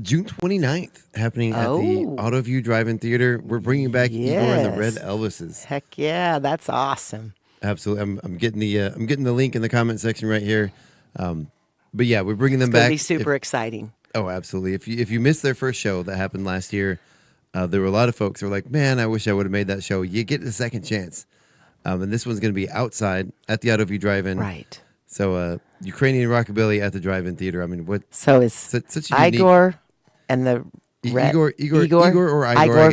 June 29th, happening at the AutoView Drive-In Theater. We're bringing back Igor and the Red Elvises. Heck yeah, that's awesome. Absolutely. I'm getting the link in the comment section right here. But yeah, we're bringing them back. It's going to be super exciting. Oh, absolutely. If you missed their first show that happened last year, there were a lot of folks who were like, man, I wish I would have made that show. You get a second chance. And this one's going to be outside at the AutoView Drive-In. Right. So Ukrainian Rockabilly at the Drive-In Theater. I mean, what? So is such a Igor and the Igor or Igor,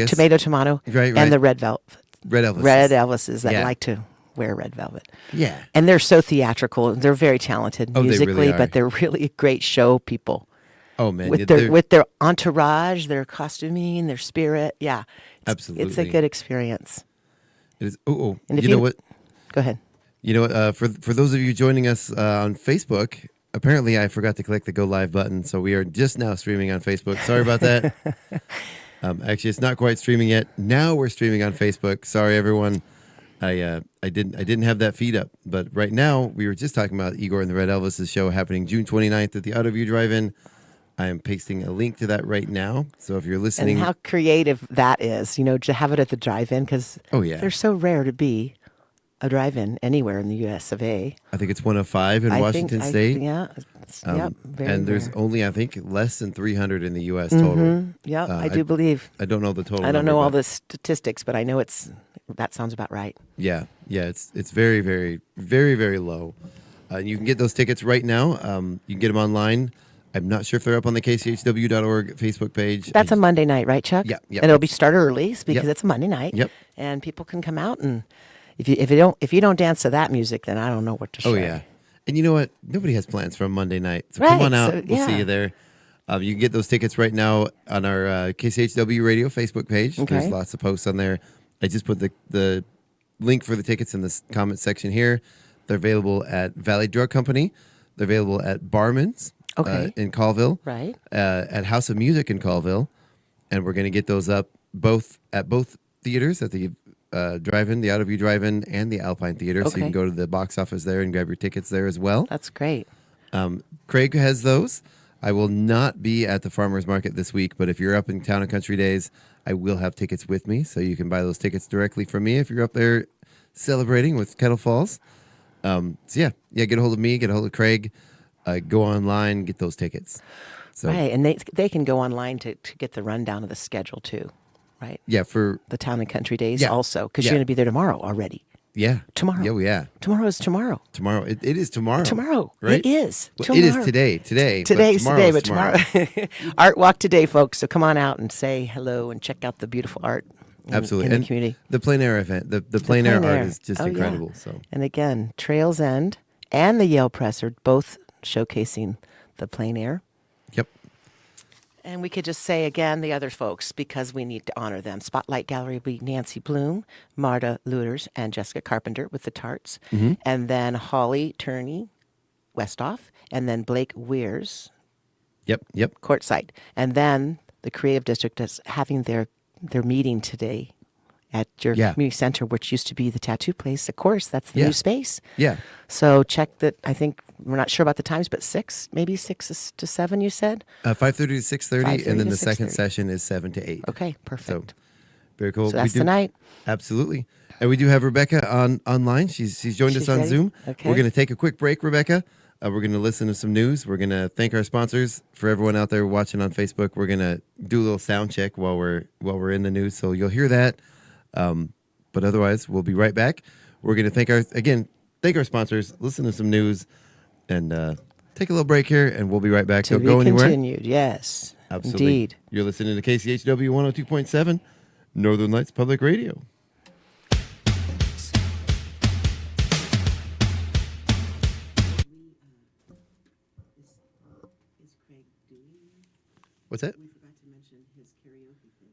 tomato, right. And the Red Elvises. Red Elvises that like to wear red velvet. Yeah. And they're so theatrical. They're very talented musically, they really are. But they're really great show people. Oh man, with their entourage, their costuming, their spirit. Yeah. Absolutely. It's a good experience. It is. Oh. And you know what? Go ahead. You know what? For those of you joining us on Facebook, apparently I forgot to click the go live button, so we are just now streaming on Facebook. Sorry about that. Actually, it's not quite streaming yet. Now we're streaming on Facebook. Sorry, everyone. I didn't have that feed up, but right now we were just talking about Igor and the Red Elvises show happening June 29th at the AutoView Drive-In. I am pasting a link to that right now. So if you're listening, and how creative that is, to have it at the drive-in because they're so rare to be a drive-in anywhere in the U.S. of A. I think it's one of 5 in Washington State. Very there's rare. only, I think, less than 300 in the U.S. total. Yeah, I do believe. I don't know the total. I don't know all the statistics, but I know that sounds about right. Yeah, it's very, very, very, very low. You can get those tickets right now. You can get them online. I'm not sure if they're up on the KCHW.org Facebook page. That's a Monday night, right, Chuck? Yeah. And it'll be start early because it's a Monday night. Yep. And people can come out, and if you don't dance to that music, then I don't know what to say. Oh yeah. And you know what? Nobody has plans for a Monday night, so right, come on out. So, we'll see you there. You can get those tickets right now on our KCHW Radio Facebook page. Okay. There's lots of posts on there. I just put the link for the tickets in the comment section here. They're available at Valley Drug Company. They're available at Barman's in Colville. Right. At House of Music in Colville. And we're going to get those up at both theaters, at the Drive-In, the AutoView Drive-In, and the Alpine Theater. Okay. So you can go to the box office there and grab your tickets there as well. That's great. Craig has those. I will not be at the farmers market this week, but if you're up in Town and Country Days, I will have tickets with me, so you can buy those tickets directly from me if you're up there celebrating with Kettle Falls. So yeah, get a hold of me, get a hold of Craig, go online, get those tickets. So, right, and they can go online to get the rundown of the schedule too, right? Yeah, for the Town and Country Days also, because you're going to be there tomorrow already. Yeah. Tomorrow. Yeah. Tomorrow is tomorrow. Tomorrow. It is tomorrow. Tomorrow. Right? It is. Well, Tomorrow. it is today. Today's today, but tomorrow. Art walk today, folks. So come on out and say hello and check out the beautiful art Absolutely. in the community. The plein air event. The plein air art is just incredible. Yeah. So. And again, Trails End and the Yale Press are both showcasing the plein air. Yep. And we could just say again the other folks because we need to honor them. Spotlight Gallery will be Nancy Bloom, Marta Luters, and Jessica Carpenter with the tarts. Mm-hmm. And then Holly Turney, Westoff, and then Blake Weirs. Yep. Courtside. And then the Creative District is having their meeting today at your community center, which used to be the tattoo place. Of course, that's the new space. Yeah. So check that. I think we're not sure about the times, but 6 to 7, you said? 5:30 to 6:30, and then the second 6:30. session is 7 to 8. Okay, perfect. So, very cool. So that's tonight. Absolutely. And we do have Rebecca online. She's joined us on ready? Zoom. Okay. We're going to take a quick break, Rebecca. We're going to listen to some news. We're going to thank our sponsors. For everyone out there watching on Facebook, we're going to do a little sound check while we're in the news. So you'll hear that. But otherwise, we'll be right back. We're going to thank our sponsors, listen to some news, and take a little break here, and we'll be right back. To Don't be go anywhere. continued, yes. Absolutely. Indeed. You're listening to KCHW 102.7, Northern Lights Public Radio. What's that? We forgot to mention his karaoke thing.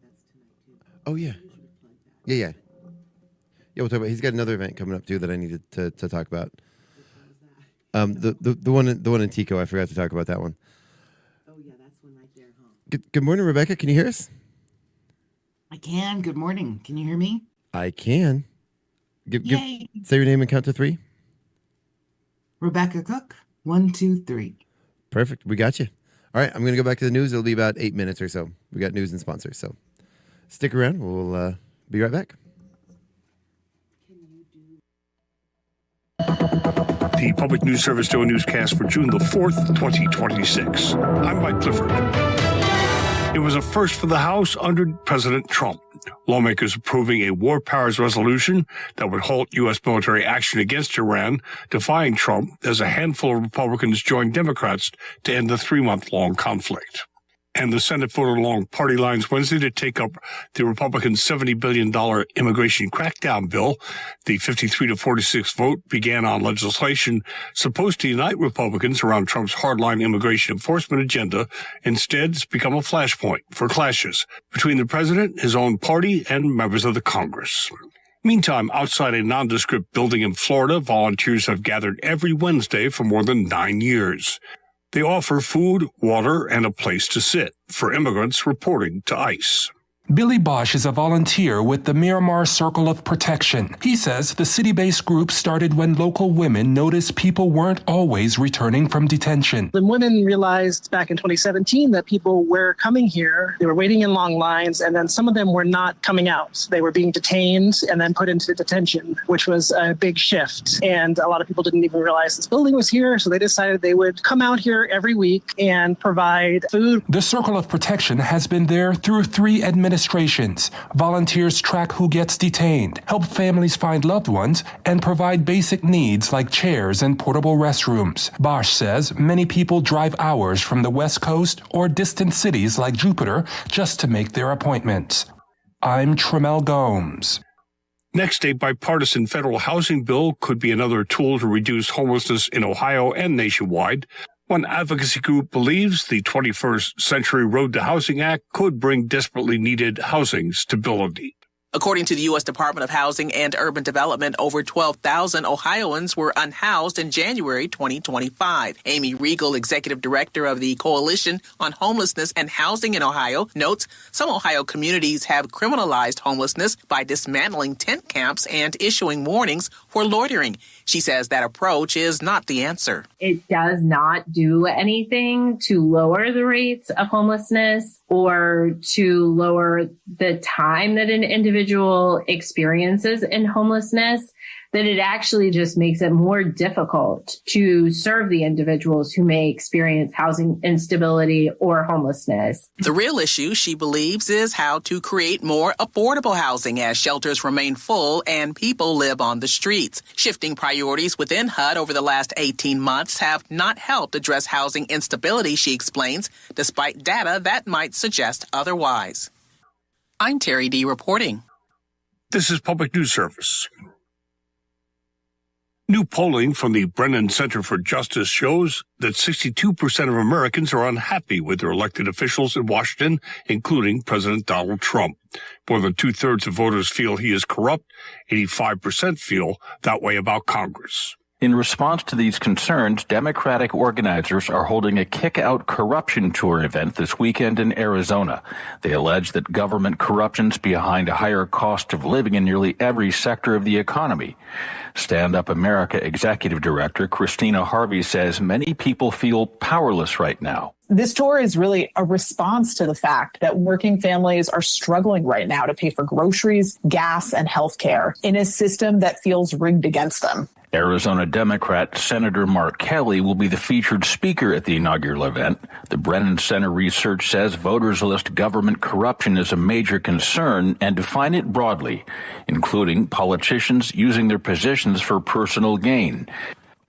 That's tonight, too. Oh, yeah. Yeah. Yeah, we'll talk about. He's got another event coming up too that I needed to talk about. The one in Tico. I forgot to talk about that one. Oh yeah, that's one right there, huh? Good morning, Rebecca. Can you hear us? I can. Good morning. Can you hear me? I can. Yay. Say your name and count to 3. Rebecca Cook. 1, 2, 3. Perfect. We got you. All right. I'm going to go back to the news. It'll be about 8 minutes or so. We got news and sponsors. So stick around. We'll be right back. The Public News Service Daily Newscast for June the 4th, 2026. I'm Mike Clifford. It was a first for the House under President Trump. Lawmakers approving a war powers resolution that would halt U.S. military action against Iran, defying Trump as a handful of Republicans joined Democrats to end the 3-month-long conflict. And the Senate voted along party lines Wednesday to take up the Republican $70 billion immigration crackdown bill. The 53-46 vote began on legislation supposed to unite Republicans around Trump's hardline immigration enforcement agenda. Instead, it's become a flashpoint for clashes between the president, his own party, and members of the Congress. Meantime, outside a nondescript building in Florida, volunteers have gathered every Wednesday for more than 9 years. They offer food, water, and a place to sit for immigrants reporting to ICE. Billy Bosch is a volunteer with the Miramar Circle of Protection. He says the city-based group started when local women noticed people weren't always returning from detention. The women realized back in 2017 that people were coming here, they were waiting in long lines, and then some of them were not coming out. They were being detained and then put into detention, which was a big shift. And a lot of people didn't even realize this building was here, so they decided they would come out here every week and provide food. The Circle of Protection has been there through 3 administrations. Volunteers track who gets detained, help families find loved ones, and provide basic needs like chairs and portable restrooms. Bosch says many people drive hours from the West Coast or distant cities like Jupiter just to make their appointments. I'm Tremel Gomes. Next, a bipartisan federal housing bill could be another tool to reduce homelessness in Ohio and nationwide. One advocacy group believes the 21st Century Road to Housing Act could bring desperately needed housing stability. According to the U.S. Department of Housing and Urban Development, over 12,000 Ohioans were unhoused in January 2025. Amy Riegel, executive director of the Coalition on Homelessness and Housing in Ohio, notes some Ohio communities have criminalized homelessness by dismantling tent camps and issuing warnings for loitering. She says that approach is not the answer. It does not do anything to lower the rates of homelessness or to lower the time that an individual individual experiences in homelessness, that it actually just makes it more difficult to serve the individuals who may experience housing instability or homelessness. The real issue, she believes, is how to create more affordable housing as shelters remain full and people live on the streets. Shifting priorities within HUD over the last 18 months have not helped address housing instability, she explains, despite data that might suggest otherwise. I'm Terry D. reporting. This is Public News Service. New polling from the Brennan Center for Justice shows that 62% of Americans are unhappy with their elected officials in Washington, including President Donald Trump. More than two-thirds of voters feel he is corrupt. 85% feel that way about Congress. In response to these concerns, Democratic organizers are holding a kick-out corruption tour event this weekend in Arizona. They allege that government corruption's behind a higher cost of living in nearly every sector of the economy. Stand Up America Executive Director Christina Harvey says many people feel powerless right now. This tour is really a response to the fact that working families are struggling right now to pay for groceries, gas, and health care in a system that feels rigged against them. Arizona Democrat Senator Mark Kelly will be the featured speaker at the inaugural event. The Brennan Center research says voters list government corruption as a major concern and define it broadly, including politicians using their positions for personal gain.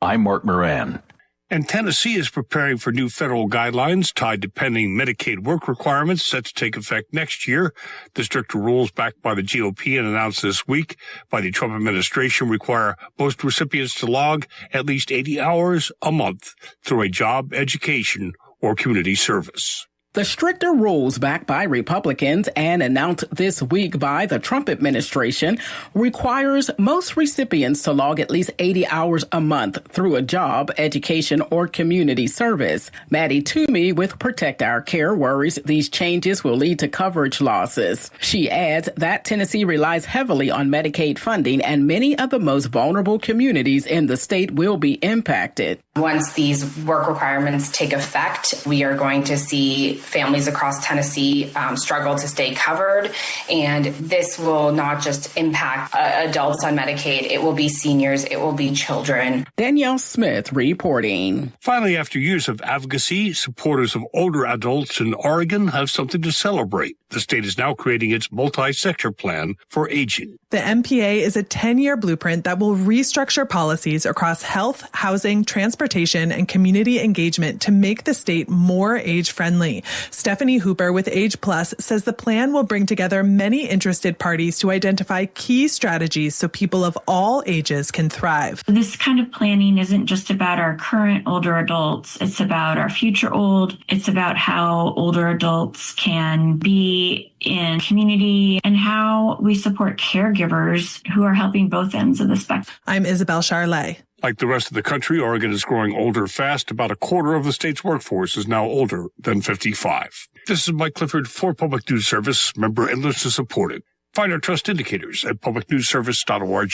I'm Mark Moran. And Tennessee is preparing for new federal guidelines tied to pending Medicaid work requirements set to take effect next year. The stricter rules backed by the GOP and announced this week by the Trump administration require most recipients to log at least 80 hours a month through a job, education, or community service. The stricter rules backed by Republicans and announced this week by the Trump administration requires most recipients to log at least 80 hours a month through a job, education, or community service. Maddie Toomey with Protect Our Care worries these changes will lead to coverage losses. She adds that Tennessee relies heavily on Medicaid funding and many of the most vulnerable communities in the state will be impacted. Once these work requirements take effect, we are going to see families across Tennessee struggle to stay covered. And this will not just impact adults on Medicaid. It will be seniors. It will be children. Danielle Smith reporting. Finally, after years of advocacy, supporters of older adults in Oregon have something to celebrate. The state is now creating its multi-sector plan for aging. The MPA is a 10-year blueprint that will restructure policies across health, housing, transportation, and community engagement to make the state more age-friendly. Stephanie Hooper with Age Plus says the plan will bring together many interested parties to identify key strategies so people of all ages can thrive. This kind of planning isn't just about our current older adults. It's about our future old. It's about how older adults can be in community and how we support caregivers who are helping both ends of the spectrum. I'm Isabel Charlet. Like the rest of the country, Oregon is growing older fast. About a quarter of the state's workforce is now older than 55. This is Mike Clifford for Public News Service, member and listener supported. Find our trust indicators at publicnewsservice.org.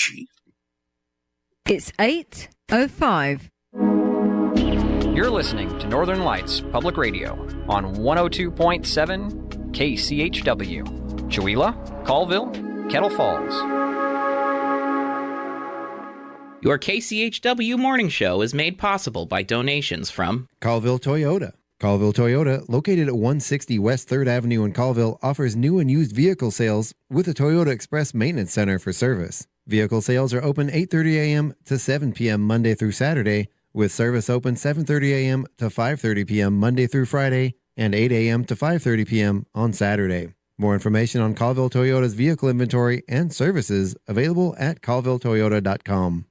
It's 8:05. You're listening to Northern Lights Public Radio on 102.7 KCHW, Chewelah, Colville, Kettle Falls. Your KCHW morning show is made possible by donations from Colville Toyota. Colville Toyota, located at 160 West 3rd Avenue in Colville, offers new and used vehicle sales with a Toyota Express Maintenance Center for service. Vehicle sales are open 8:30 a.m. to 7 p.m. Monday through Saturday, with service open 7:30 a.m. to 5:30 p.m. Monday through Friday, and 8 a.m. to 5:30 p.m. on Saturday. More information on Colville Toyota's vehicle inventory and services available at colvilletoyota.com.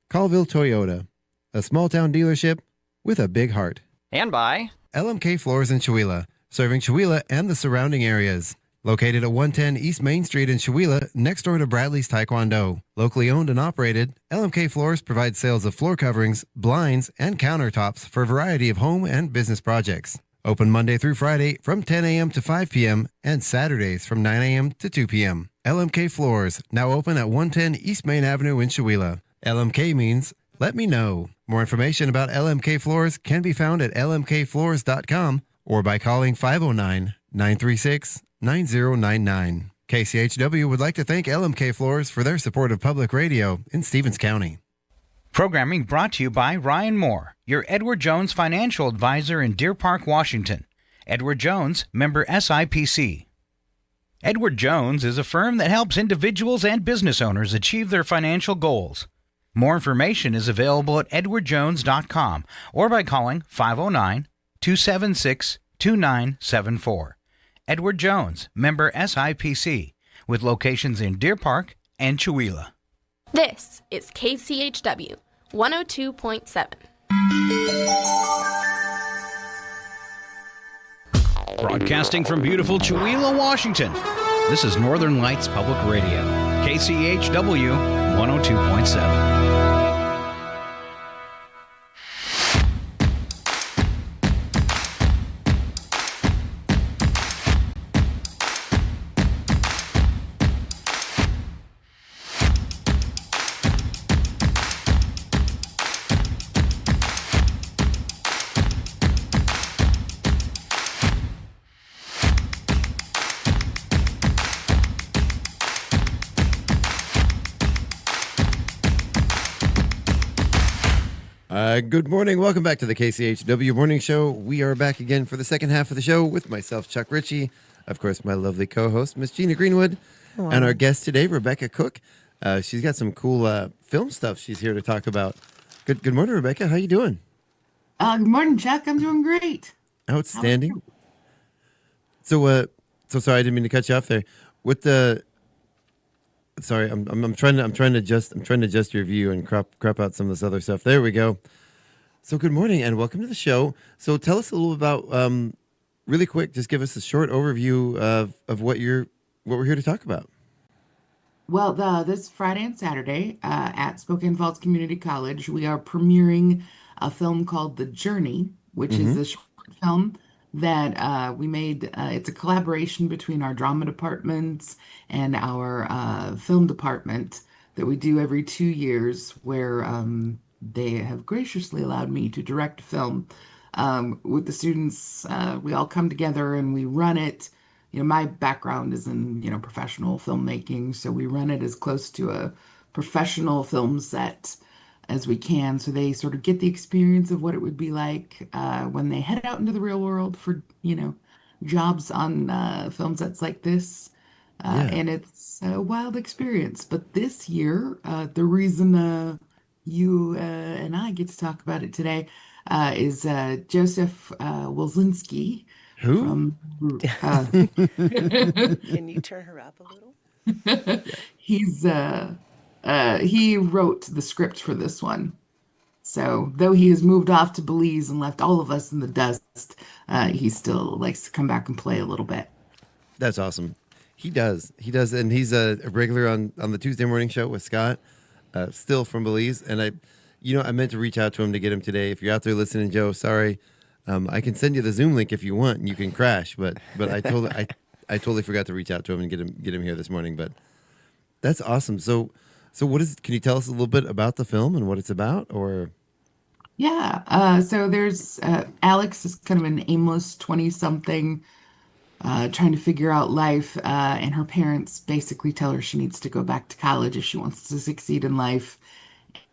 Colville Toyota, a small-town dealership with a big heart. And by LMK Floors in Chewelah, serving Chewelah and the surrounding areas. Located at 110 East Main Street in Chewelah, next door to Bradley's Taekwondo. Locally owned and operated, LMK Floors provides sales of floor coverings, blinds, and countertops for a variety of home and business projects. Open Monday through Friday from 10 a.m. to 5 p.m. and Saturdays from 9 a.m. to 2 p.m. LMK Floors, now open at 110 East Main Avenue in Chewelah. LMK means let me know. More information about LMK Floors can be found at lmkfloors.com or by calling 509-936-9099. KCHW would like to thank LMK Floors for their support of public radio in Stevens County. Programming brought to you by Ryan Moore, your Edward Jones financial advisor in Deer Park, Washington. Edward Jones, member SIPC. Edward Jones is a firm that helps individuals and business owners achieve their financial goals. More information is available at edwardjones.com or by calling 509-276-2974. Edward Jones, member SIPC, with locations in Deer Park and Chewelah. This is KCHW 102.7. Broadcasting from beautiful Chewelah, Washington. This is Northern Lights Public Radio, KCHW 102.7. Good morning. Welcome back to the KCHW Morning Show. We are back again for the second half of the show with myself, Chuck Ritchie, of course, my lovely co-host, Miss Gina Greenwood, Hello. And our guest today, Rebecca Cook. She's got some cool film stuff she's here to talk about. Good morning, Rebecca. How you doing? Good morning, Chuck. I'm doing great. Outstanding. So sorry, I didn't mean to cut you off there. With the sorry, I'm trying to adjust your view and crop out some of this other stuff. There we go. So good morning and welcome to the show. So tell us a little about really quick. Just give us a short overview of what we're here to talk about. Well, this Friday and Saturday at Spokane Falls Community College, we are premiering a film called The Journey, which is a short film that we made. It's a collaboration between our drama departments and our film department that we do every 2 years, where they have graciously allowed me to direct a film with the students. We all come together and we run it. You know, my background is in, professional filmmaking, so we run it as close to a professional film set as we can, so they sort of get the experience of what it would be like when they head out into the real world for, jobs on film sets like this. And it's a wild experience. But this year, the reason you and I get to talk about it today is Joseph Wilzinski. Who? Can you turn her up a little? He wrote the script for this one. So though he has moved off to Belize and left all of us in the dust, he still likes to come back and play a little bit. That's awesome. He does, and he's a regular on the Tuesday morning show with Scott, still from Belize. And I meant to reach out to him to get him today. If you're out there listening, Joe, sorry, I can send you the Zoom link if you want, and you can crash. But I totally forgot to reach out to him and get him here this morning. But that's awesome. So can you tell us a little bit about the film and what it's about, or? Yeah. So there's Alex is kind of an aimless 20-something. Trying to figure out life, and her parents basically tell her she needs to go back to college if she wants to succeed in life.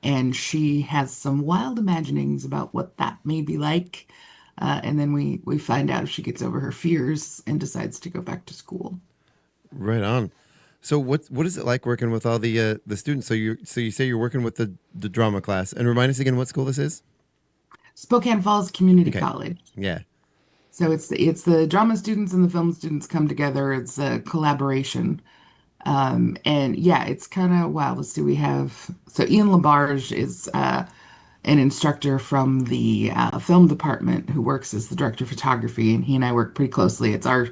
And she has some wild imaginings about what that may be like. And then we find out if she gets over her fears and decides to go back to school. Right on. So what is it like working with all the students? So you say you're working with the drama class, and remind us again what school this is? Spokane Falls Community College. Yeah. So it's the drama students and the film students come together. It's a collaboration. And yeah, it's kind of, wow, let's see, so Ian Labarge is an instructor from the film department who works as the director of photography, and he and I work pretty closely. It's our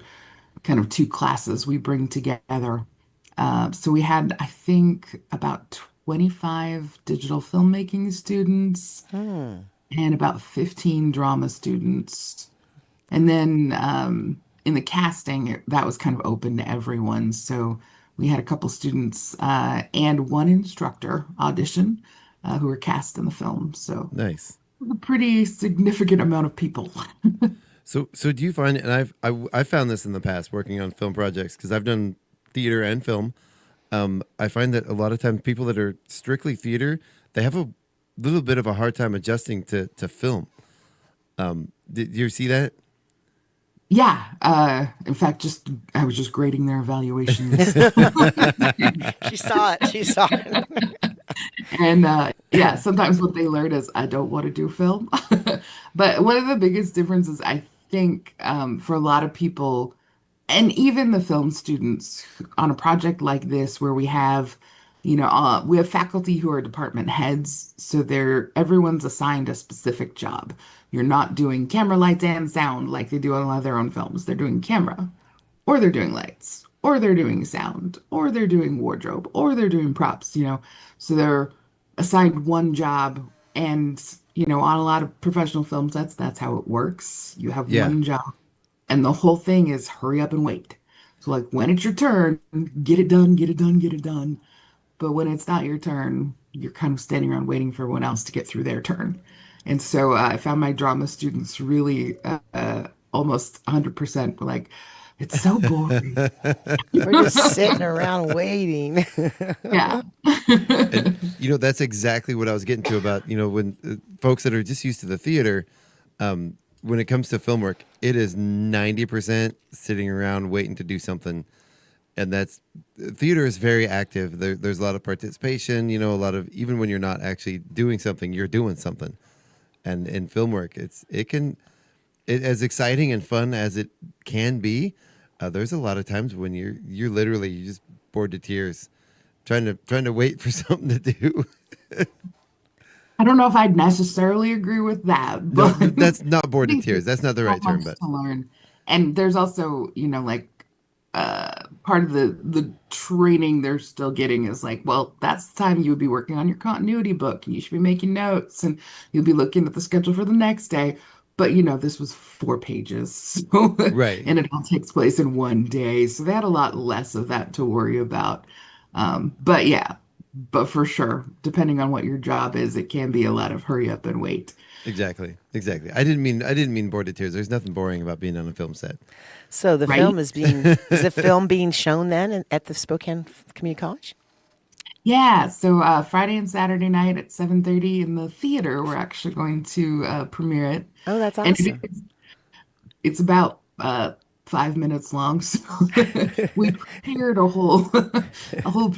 kind of two classes we bring together. So we had, I think, about 25 digital filmmaking students and about 15 drama students. And then in the casting, that was kind of open to everyone. So we had a couple students and one instructor audition who were cast in the film. So nice. A pretty significant amount of people. So do you find, and I've found this in the past working on film projects, because I've done theater and film. I find that a lot of times people that are strictly theater, they have a little bit of a hard time adjusting to film. Did you see that? Yeah. In fact, I was just grading their evaluations. She saw it. She saw it. And yeah, sometimes what they learn is I don't want to do film. But one of the biggest differences, I think, for a lot of people, and even the film students on a project like this, where we have, we have faculty who are department heads, so everyone's assigned a specific job. You're not doing camera, lights, and sound like they do on a lot of their own films. They're doing camera, or they're doing lights, or they're doing sound, or they're doing wardrobe, or they're doing props, So they're assigned one job, and, on a lot of professional films, that's how it works. You have one job, and the whole thing is hurry up and wait. So like when it's your turn, get it done, get it done, get it done. But when it's not your turn, you're kind of standing around waiting for everyone else to get through their turn. And so I found my drama students really almost 100% were like, it's so boring. We're just sitting around waiting. Yeah. And, that's exactly what I was getting to about, when folks that are just used to the theater, when it comes to film work, it is 90% sitting around waiting to do something. And theater is very active. There's a lot of participation, a lot of, even when you're not actually doing something, you're doing something. And in film work, it's as exciting and fun as it can be. There's a lot of times when you're literally just bored to tears, trying to wait for something to do. I don't know if I'd necessarily agree with that, but no, that's not bored to tears. That's not the right term, but to learn. And there's also, part of the training they're still getting is like, well, that's the time you would be working on your continuity book, and you should be making notes, and you'll be looking at the schedule for the next day. But this was 4 pages, so right, and it all takes place in one day, so they had a lot less of that to worry about. But for sure, depending on what your job is, it can be a lot of hurry up and wait. Exactly. I didn't mean bored to tears. There's nothing boring about being on a film set. So the film is the film being shown then at the Spokane Community College? Yeah, so Friday and Saturday night at 7:30 in the theater, we're actually going to premiere it. Oh, that's awesome. And it's about 5 minutes long, so we prepared a whole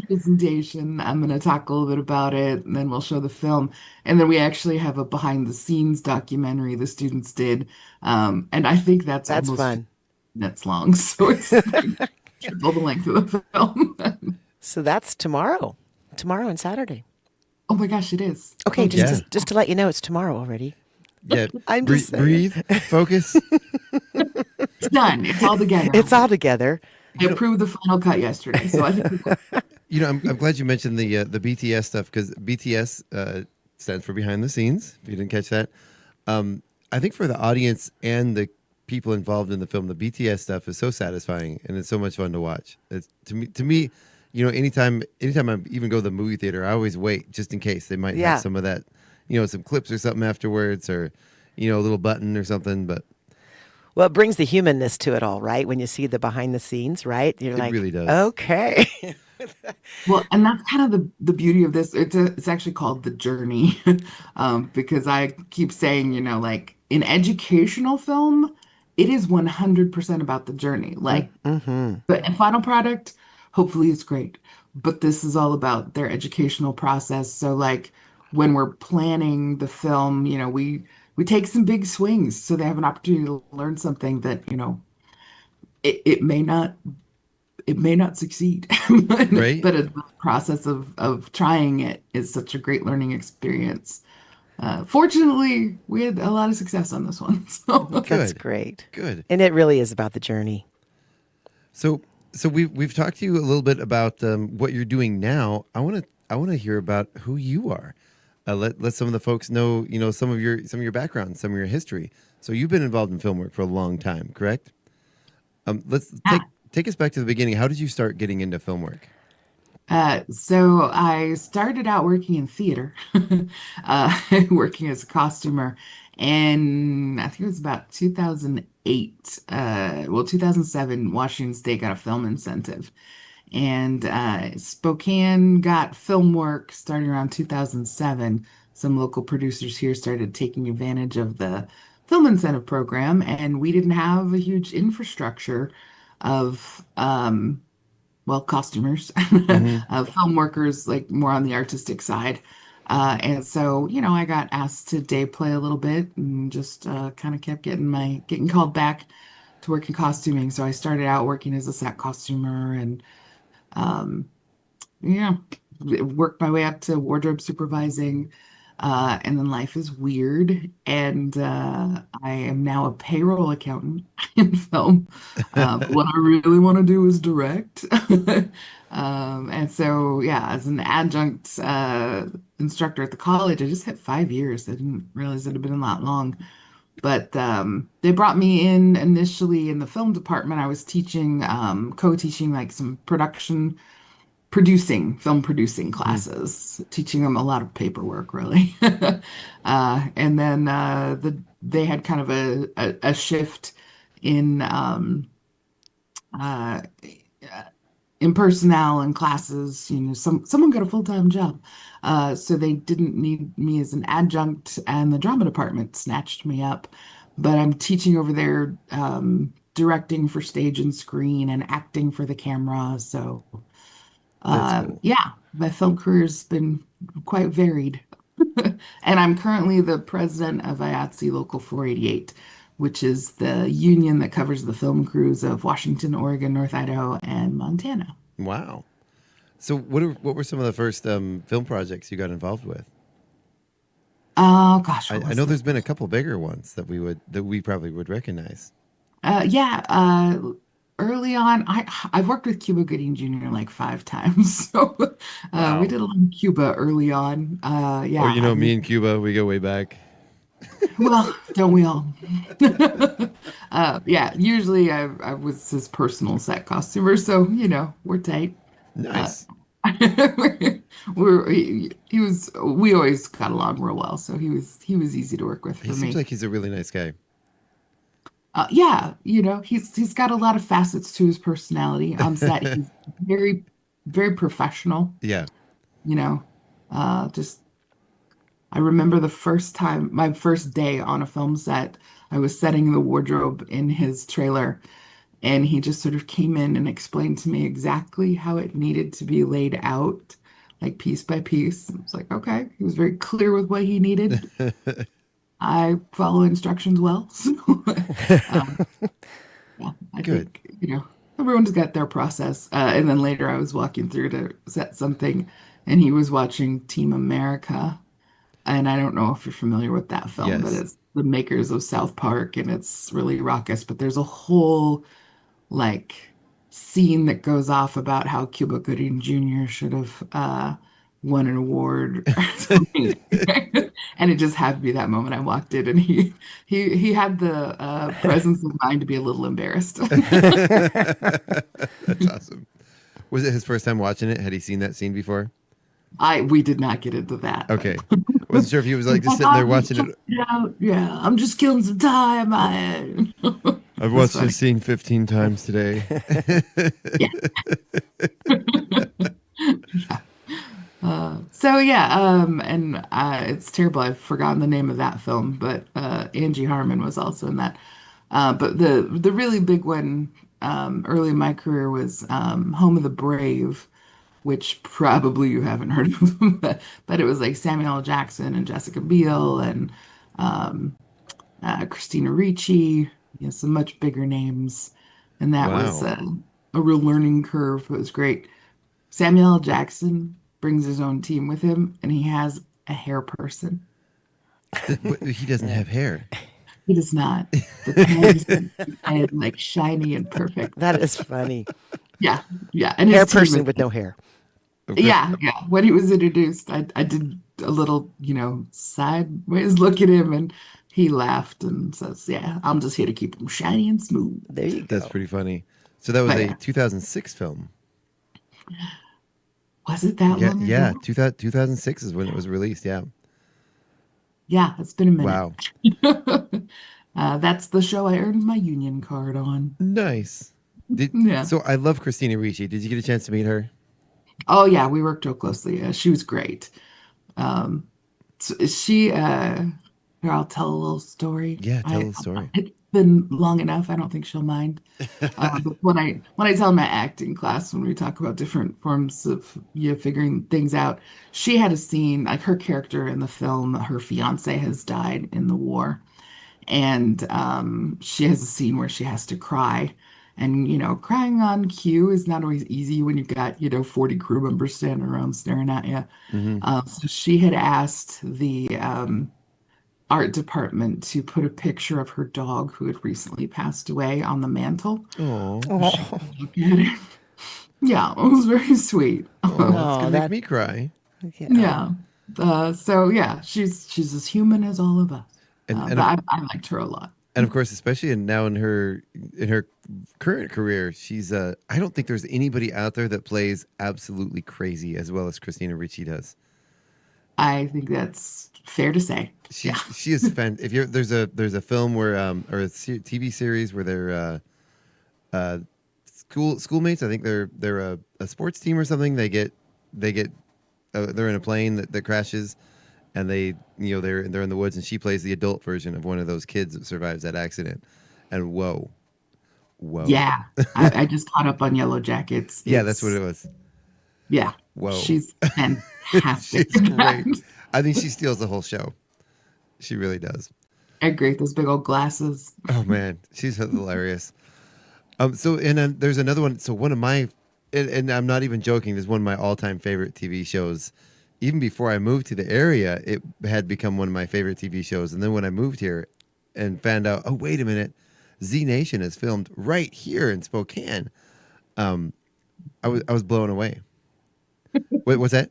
presentation. I'm going to talk a little bit about it, and then we'll show the film. And then we actually have a behind the scenes documentary the students did, and I think that's almost fun. Minutes long, so it's triple the length of the film. So that's tomorrow and Saturday. Oh my gosh, it is. Okay, just to let you know, it's tomorrow already. Yeah, I'm just breathe, focus. It's done. It's all together. It's all together. I approved the final cut yesterday, so I think. I'm glad you mentioned the BTS stuff, because BTS stands for behind the scenes. If you didn't catch that, I think for the audience and the people involved in the film, the BTS stuff is so satisfying, and it's so much fun to watch. It's to me, anytime I even go to the movie theater, I always wait just in case they might have some of that, some clips or something afterwards, or a little button or something. But well, it brings the humanness to it all, right? When you see the behind the scenes, right? You're like, really does. Okay. Well, and that's kind of the beauty of this. It's actually called The Journey, because I keep saying, like in educational film, it is 100% about the journey. Like, but in final product, hopefully it's great. But this is all about their educational process. So like when we're planning the film, we take some big swings so they have an opportunity to learn something that, it may not succeed, right? But the process of trying it is such a great learning experience. Fortunately, we had a lot of success on this one. So that's great. Good. And it really is about the journey. So we've talked to you a little bit about what you're doing now. I want to hear about who you are. Let some of the folks know, some of your background, some of your history. So you've been involved in film work for a long time, correct? Let's take us back to the beginning. How did you start getting into film work? So I started out working in theater, working as a costumer, and I think it was about 2008. 2007, Washington State got a film incentive. And Spokane got film work starting around 2007. Some local producers here started taking advantage of the film incentive program, and we didn't have a huge infrastructure of well, costumers, film workers, like more on the artistic side. And so, I got asked to day play a little bit and just kind of kept getting called back to work in costuming. So I started out working as a set costumer and um, yeah, worked my way up to wardrobe supervising. And then life is weird. And I am now a payroll accountant in film. But what I really want to do is direct. And so, yeah, as an adjunct instructor at the college, I just hit 5 years. I didn't realize it had been that long. But they brought me in initially in the film department. I was teaching, co-teaching like some film producing classes, teaching them a lot of paperwork, really. And then they had kind of a shift in uh, in personnel and classes. Someone got a full-time job, so they didn't need me as an adjunct, and the drama department snatched me up. But I'm teaching over there, directing for stage and screen and acting for the camera. So. Cool. Yeah, my film career's been quite varied. And I'm currently the president of IATSE Local 488, which is the union that covers the film crews of Washington, Oregon, North Idaho, and Montana. Wow. So what were some of the first film projects you got involved with? Oh gosh, I know there's been a couple bigger ones that we probably would recognize. Early on, I've worked with Cuba Gooding Jr. like 5 times, so Wow. we did a lot of Cuba early on. Yeah, Me and Cuba, we go way back. well, don't we all? Yeah, usually I was his personal set costumer, so we're tight. Nice. We always got along real well, so he was easy to work with for He me. seems like he's a really nice guy. Yeah, he's got a lot of facets to his personality. On set, he's very, very professional. Yeah. Just I remember my first day on a film set, I was setting the wardrobe in his trailer, and he just sort of came in and explained to me exactly how it needed to be laid out, like piece by piece. I was like, okay. He was very clear with what he needed. I follow instructions well. So, yeah, I Good. think, everyone's got their process. And then later I was walking through to set something, and he was watching Team America. And I don't know if you're familiar with that film, but Yes. it's the makers of South Park, and it's really raucous. But there's a whole scene that goes off about how Cuba Gooding Jr. should have won an award or something. And it just had to be that moment I walked in, and he had the presence of mind to be a little embarrassed. That's awesome. Was it his first time watching it? Had he seen that scene before? We did not get into that. Okay. Wasn't sure if he was just sitting there watching it. Yeah, I'm just killing some time. I've watched this scene 15 times today. Yeah. And it's terrible. I've forgotten the name of that film, but Angie Harmon was also in that. But the really big one early in my career was Home of the Brave, which probably you haven't heard of, but it was like Samuel L. Jackson and Jessica Biel and Christina Ricci, some much bigger names. And that was a real learning curve. It was great. Samuel L. Jackson brings his own team with him, and he has a hair person. He doesn't have hair. He does not. The head like shiny and perfect. That is funny. Yeah. And Hair his team person was- with no hair. Okay. Yeah. When he was introduced, I did a little, sideways look at him, and he laughed and says, "Yeah, I'm just here to keep him shiny and smooth." There you go. That's pretty funny. So that was But a yeah. 2006 film. Was it that long ago? Yeah, 2006 is when it was released. Yeah. Yeah, it's been a minute. Wow. That's the show I earned my union card on. Nice. Yeah. So I love Christina Ricci. Did you get a chance to meet her? Oh yeah, we worked real closely. She was great. Um, so here, I'll tell a little story. Yeah, tell a story. It's been long enough. I don't think she'll mind. But when I tell my acting class, when we talk about different forms of figuring things out, she had a scene, like her character in the film, her fiance has died in the war. And she has a scene where she has to cry. And, crying on cue is not always easy when you've got, 40 crew members standing around staring at you. So she had asked the art department to put a picture of her dog who had recently passed away on the mantle. Oh. Yeah, it was very sweet. That's going to make me cry. Yeah. So, yeah, she's as human as all of us. But I liked her a lot. And of course, especially now in her current career, she's I don't think there's anybody out there that plays absolutely crazy as well as Christina Ricci does. I think that's fair to say. She is fan. There's a film where or a TV series where they're schoolmates. I think they're a sports team or something. They get they're in a plane that crashes. And they're in the woods, and she plays the adult version of one of those kids that survives that accident. And whoa. Yeah, I just caught up on Yellow Jackets. Yeah, that's what it was. Yeah. Whoa. She's fantastic. She's great. I think she steals the whole show. She really does. I agree. Those big old glasses. Oh man, she's hilarious. So and then there's another one. So one of my, and I'm not even joking. There's one of my all-time favorite TV shows. Even before I moved to the area, it had become one of my favorite TV shows. And then when I moved here and found out, oh, wait a minute, Z Nation is filmed right here in Spokane. I was blown away. What's that?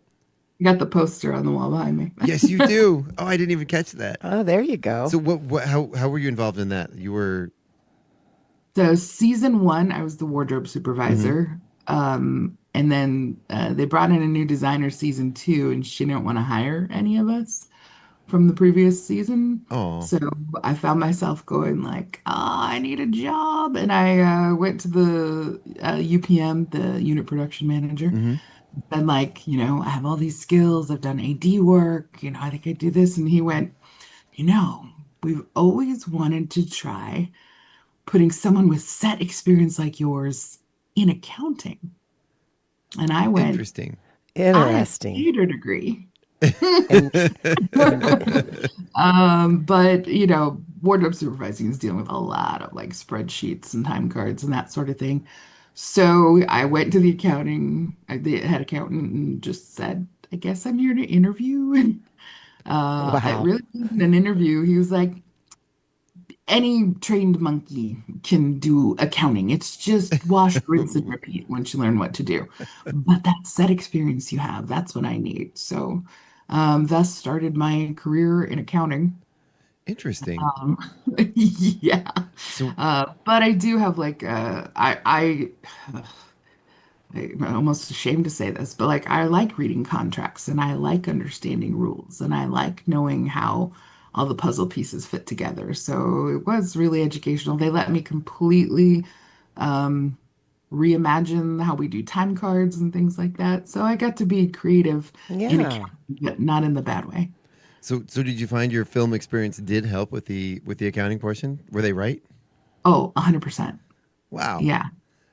You got the poster on the wall behind me. Yes, you do. Oh, I didn't even catch that. Oh, there you go. So how were you involved in that? You were... So season 1, I was the wardrobe supervisor. And then they brought in a new designer season 2, and she didn't want to hire any of us from the previous season. Oh. So I found myself going like, I need a job. And I went to the UPM, the unit production manager. And like, I have all these skills. I've done AD work. I think I do this. And he went, we've always wanted to try putting someone with set experience like yours in accounting. And I went, Interesting. I have a theater degree. But, wardrobe supervising is dealing with a lot of like spreadsheets and time cards and that sort of thing. So I went to the head accountant and just said, I guess I'm here to interview. And I really did an interview. He was like, any trained monkey can do accounting. It's just wash, rinse, and repeat once you learn what to do. But that set experience you have, that's what I need. So thus started my career in accounting. Interesting. Yeah. But I do have like, I'm almost ashamed to say this, but like I like reading contracts and I like understanding rules and I like knowing how all the puzzle pieces fit together. So it was really educational. They let me completely reimagine how we do time cards and things like that. So I got to be creative in accounting, but not in the bad way. So did you find your film experience did help with the accounting portion? Were they right? Oh, 100%. Wow. Yeah.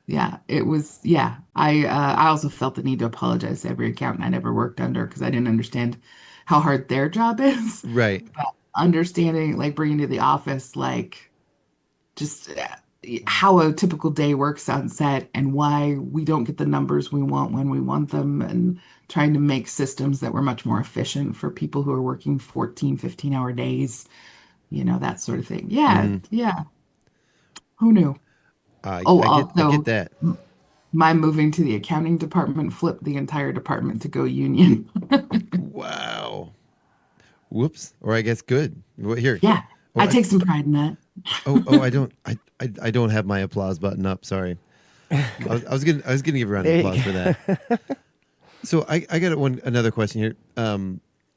Yeah, it was. Yeah. I also felt the need to apologize to every accountant I never worked under because I didn't understand how hard their job is. Right. But understanding, like bringing to the office, like just how a typical day works on set and why we don't get the numbers we want when we want them, and trying to make systems that were much more efficient for people who are working 14, 15-hour days, that sort of thing. Yeah. Yeah. Who knew? I get that. My moving to the accounting department flipped the entire department to go union. Wow. Whoops. Or I guess good. Here. Yeah. I take some pride in that. I don't have my applause button up. Sorry. I was gonna give a round of applause for that. So I got another question here.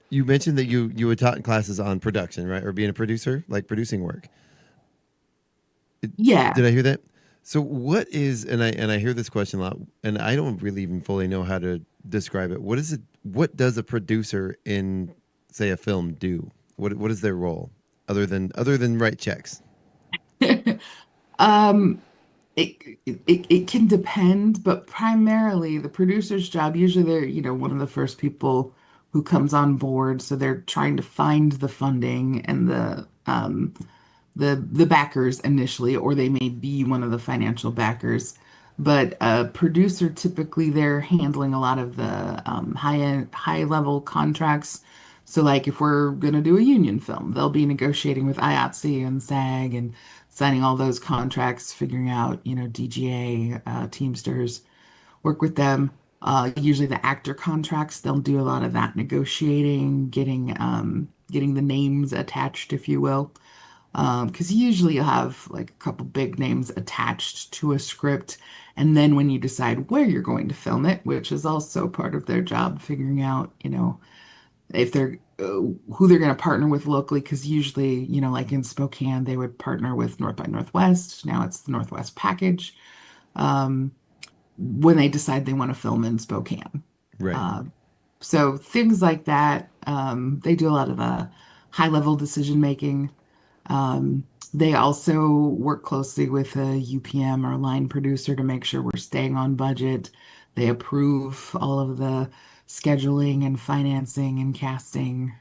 You mentioned that you had taught classes on production, right? Or being a producer, like producing work. Yeah. Did I hear that? So what is, and I hear this question a lot, and I don't really even fully know how to describe it. What is it? What does a producer in, say, a film do? What is their role other than write checks? Um, it can depend, but primarily the producer's job, usually they're, one of the first people who comes on board. So they're trying to find the funding and the backers initially, or they may be one of the financial backers. But a producer, typically they're handling a lot of the high level contracts. So like if we're going to do a union film, they'll be negotiating with IATSE and SAG and signing all those contracts, figuring out, DGA, Teamsters, work with them. Usually the actor contracts, they'll do a lot of that negotiating, getting the names attached, if you will. Because usually you'll have like a couple big names attached to a script. And then when you decide where you're going to film it, which is also part of their job, figuring out, if they're who they're going to partner with locally, because usually, like in Spokane, they would partner with North by Northwest. Now it's the Northwest package. When they decide they want to film in Spokane. Right. So things like that. They do a lot of the high level decision making. They also work closely with a UPM or line producer to make sure we're staying on budget. They approve all of the scheduling and financing and casting.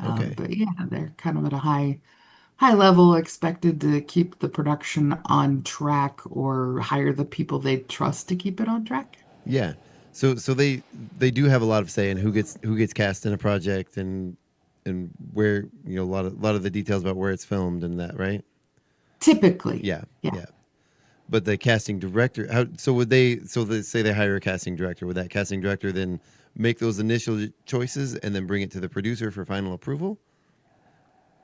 Okay. But yeah, they're kind of at a high level, expected to keep the production on track or hire the people they trust to keep it on track. Yeah. So they do have a lot of say in who gets cast in a project and where, a lot of the details about where it's filmed and that, right? Typically. Yeah. But the casting director, they say they hire a casting director, would that casting director then make those initial choices and then bring it to the producer for final approval?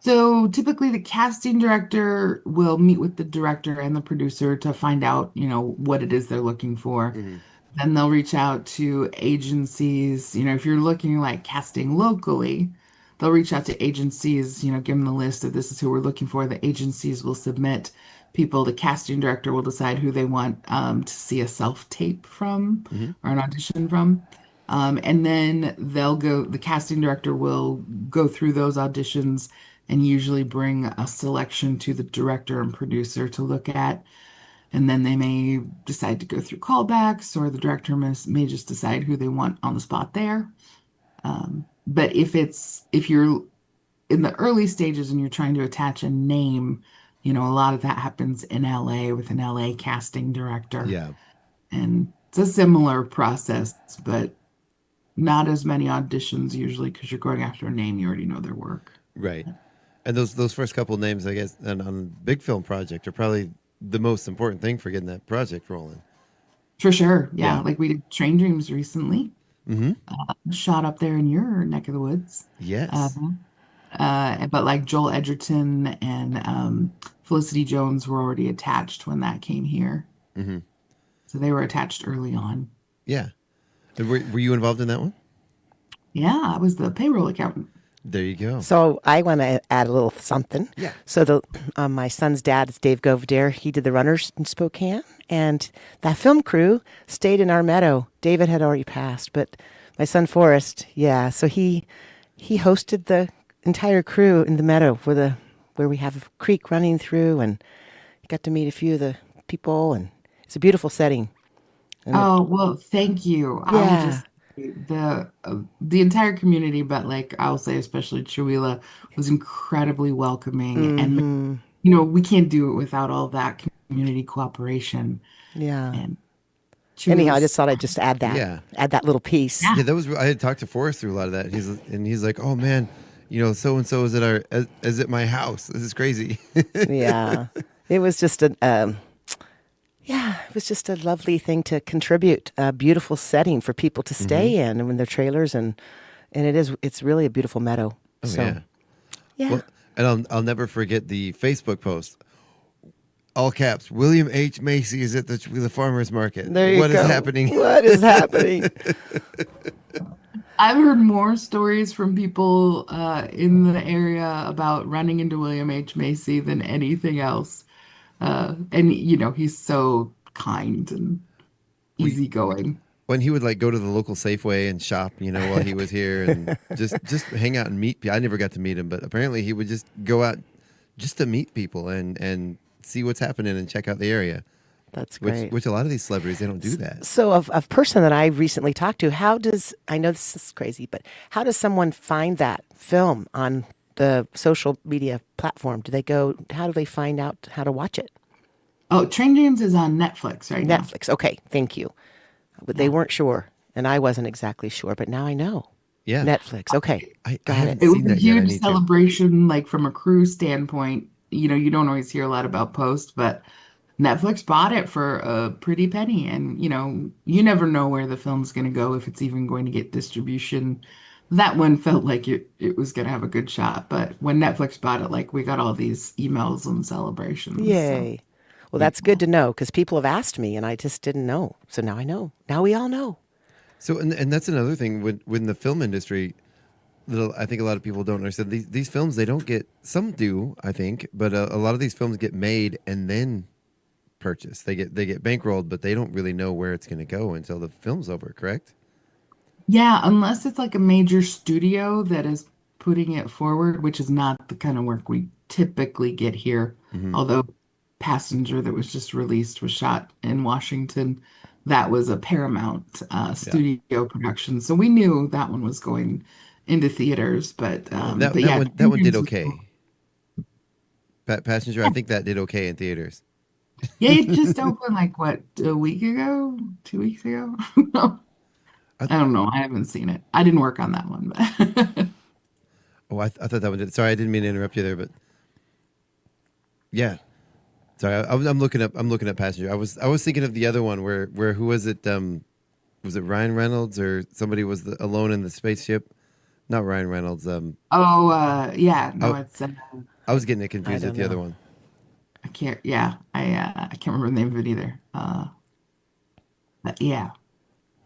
So typically the casting director will meet with the director and the producer to find out, what it is they're looking for. Mm-hmm. Then they'll reach out to agencies. If you're looking like casting locally, they'll reach out to agencies, give them the list of this is who we're looking for. The agencies will submit people. The casting director will decide who they want to see a self-tape from or an audition from. And then the casting director will go through those auditions and usually bring a selection to the director and producer to look at. And then they may decide to go through callbacks, or the director may just decide who they want on the spot there. But if you're in the early stages and you're trying to attach a name, a lot of that happens in LA with an LA casting director. Yeah. And it's a similar process, but not as many auditions usually because you're going after a name, you already know their work. Right. And those first couple of names, I guess, on a big film project are probably the most important thing for getting that project rolling. For sure. Yeah. Like we did Train Dreams recently. Mm-hmm. Shot up there in your neck of the woods. Yes. But like Joel Edgerton and Felicity Jones were already attached when that came here. Mm-hmm. So they were attached early on. Yeah. And were you involved in that one? Yeah, I was the payroll accountant. There you go. So I want to add a little something. Yeah. So my son's dad is Dave Govdare. He did the runners in Spokane, and that film crew stayed in our meadow. David had already passed, but my son Forrest, yeah. So he hosted the entire crew in the meadow where we have a creek running through, and got to meet a few of the people, and it's a beautiful setting. And well, thank you. Yeah. The entire community, but like I'll say especially Chihuahua, was incredibly welcoming. And we can't do it without all that community cooperation. Yeah. And anyhow, I just thought I'd just add that. Yeah. Add that little piece. Yeah, that was. I had talked to Forrest through a lot of that. And he's like, "Oh man, so and so is at my house. This is crazy." Yeah. It was just it was just a lovely thing to contribute. A beautiful setting for people to stay in when they're trailers, and it's really a beautiful meadow. Oh, so, yeah. Well, and I'll never forget the Facebook post. All caps, William H. Macy is at the farmer's market. There you go. What is happening? What is happening? I've heard more stories from people in the area about running into William H. Macy than anything else. And he's so kind and easygoing. When he would like go to the local Safeway and shop, while he was here, and just hang out and meet people. I never got to meet him, but apparently he would just go out just to meet people and see what's happening and check out the area. That's great. Which a lot of these celebrities, they don't do that. So a person that I recently talked to, I know this is crazy, but how does someone find that film on the social media platform? How do they find out how to watch it? Oh, Train Dreams is on Netflix right now. Netflix. Okay. Thank you. But they weren't sure, and I wasn't exactly sure, but now I know. Yeah. Netflix. Okay. Got it. It was a huge celebration, like from a crew standpoint. You don't always hear a lot about Post, but Netflix bought it for a pretty penny. And, you never know where the film's going to go, if it's even going to get distribution. That one felt like it was going to have a good shot. But when Netflix bought it, like, we got all these emails and celebrations. Yay. So. Well, that's good to know, because people have asked me and I just didn't know. So now I know. Now we all know. So, and that's another thing when the film industry, I think a lot of people don't understand. These films, they don't get, some do, I think, but a lot of these films get made and then purchased. They get bankrolled, but they don't really know where it's going to go until the film's over, correct? Yeah, unless it's like a major studio that is putting it forward, which is not the kind of work we typically get here. Mm-hmm. Although Passenger that was just released was shot in Washington. That was a Paramount studio production. So we knew that one was going into theaters, but that one did okay. Passenger, I think that did okay in theaters. Yeah, it just opened like a week ago, 2 weeks ago. I don't know. I haven't seen it. I didn't work on that one. But I thought that one did. Sorry, I didn't mean to interrupt you there, but yeah. Sorry, I'm looking up Passenger. I was thinking of the other one where who was it? Was it Ryan Reynolds or somebody was alone in the spaceship? Not Ryan Reynolds. Yeah. No, it's. I was getting it confused with the other one. I can't. Yeah, I can't remember the name of it either. But yeah.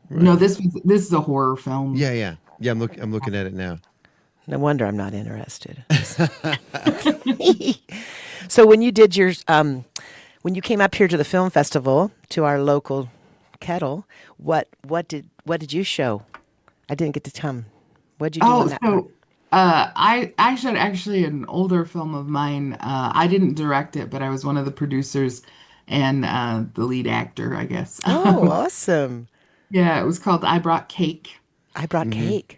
Right. No, this is a horror film. Yeah. I'm looking at it now. No wonder I'm not interested. So when you did your, when you came up here to the film festival, to our local Kettle, what did you show? I didn't get to come. What did you do on that part? I showed actually an older film of mine. I didn't direct it, but I was one of the producers and the lead actor, I guess. Oh, awesome. Yeah, it was called I Brought Cake. I Brought Cake.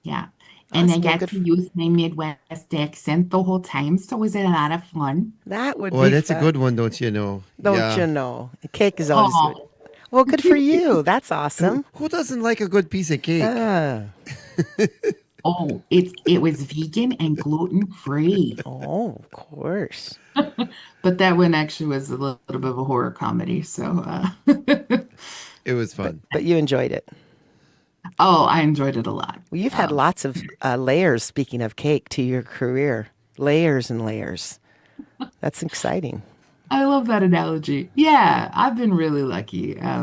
Yeah. And I got to use my Midwest accent the whole time, so was it a lot of fun? That would be fun. That's a good one, don't you know? Don't you know? Cake is always good. Well, good for you. That's awesome. Who doesn't like a good piece of cake? Oh, it was vegan and gluten-free. Oh, of course. But that one actually was a little bit of a horror comedy, so it was fun. But you enjoyed it. Oh, I enjoyed it a lot. Well, you've had lots of layers, speaking of cake, to your career. Layers and layers. That's exciting. I love that analogy. Yeah, I've been really lucky. I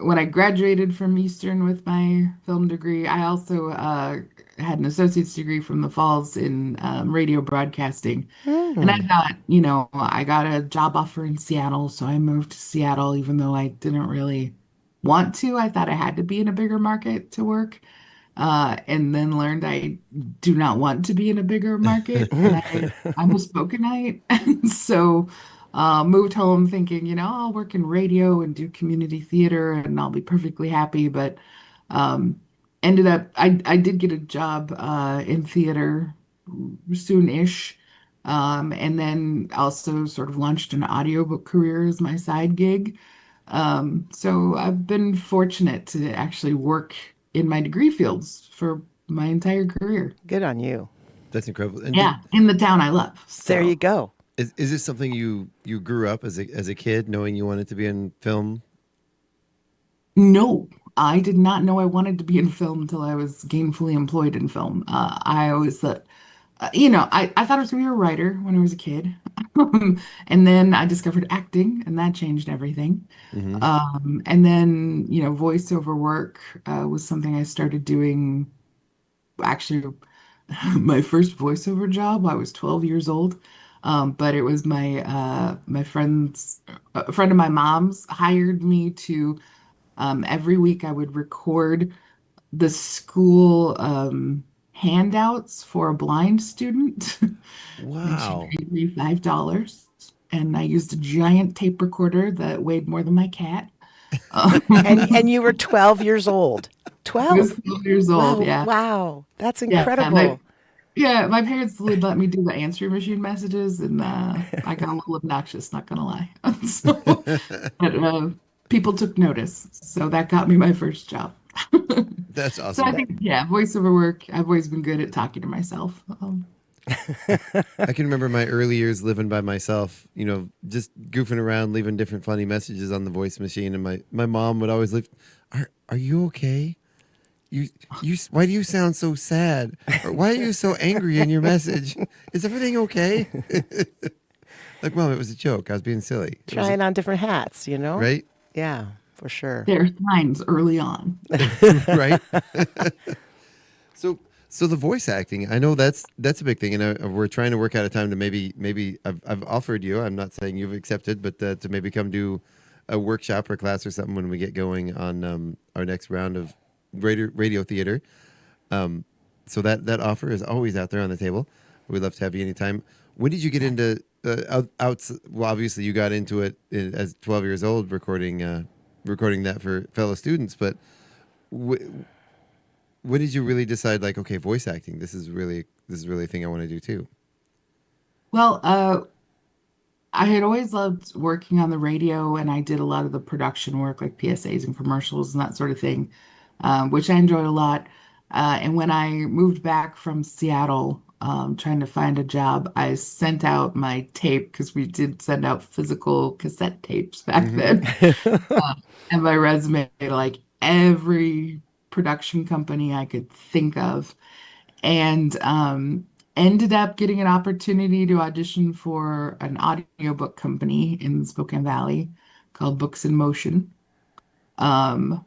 when I graduated from Eastern with my film degree, I also had an associate's degree from the Falls in radio broadcasting. And I thought, I got a job offer in Seattle, so I moved to Seattle, even though I didn't really want to. I thought I had to be in a bigger market to work. And then learned I do not want to be in a bigger market. And I'm a Spokenite. And so moved home thinking, I'll work in radio and do community theater and I'll be perfectly happy. But ended up, I did get a job in theater soon-ish. And then also sort of launched an audiobook career as my side gig. So I've been fortunate to actually work in my degree fields for my entire career. Good on you. That's incredible. And in the town I love. So. There you go. Is this something you grew up as a kid knowing you wanted to be in film? No, I did not know I wanted to be in film until I was gainfully employed in film. I always thought, I thought I was going to be a writer when I was a kid. And then I discovered acting, and that changed everything. Mm-hmm. And then, voiceover work was something I started doing. Actually, my first voiceover job, I was 12 years old. But it was my friend's a friend of my mom's hired me to every week I would record the school handouts for a blind student. And she Wow. paid me $5. And I used a giant tape recorder that weighed more than my cat. And you were 12 years old. I was 12. 12 years old, Wow, yeah. wow. That's Yeah, incredible. my parents would let me do the answering machine messages, and I got a little obnoxious, not gonna lie. So, but people took notice, so that got me my first job. That's So I awesome. think, yeah, voiceover work, I've always been good at talking to myself. I can remember my early years living by myself, just goofing around, leaving different funny messages on the voice machine. And my mom would always lift, are you okay? Why do you sound so sad? Or why are you so angry in your message? Is everything okay? Like, Mom, it was a joke. I was being silly. Trying on different hats, Right? Yeah, for sure. There are signs early on. Right? So the voice acting, I know that's a big thing, and we're trying to work out a time to maybe I've offered you. I'm not saying you've accepted, but to maybe come do a workshop or class or something when we get going on our next round of radio theater. So that offer is always out there on the table. We'd love to have you anytime. When did you get into well, obviously you got into it as 12 years old, recording that for fellow students, but when did you really decide, like, okay, voice acting, this is really a thing I want to do too? Well, I had always loved working on the radio, and I did a lot of the production work, like PSAs and commercials and that sort of thing, which I enjoyed a lot. And when I moved back from Seattle, trying to find a job, I sent out my tape because we did send out physical cassette tapes back then, and my resume to like every production company I could think of, and ended up getting an opportunity to audition for an audiobook company in Spokane Valley called Books in Motion. Um,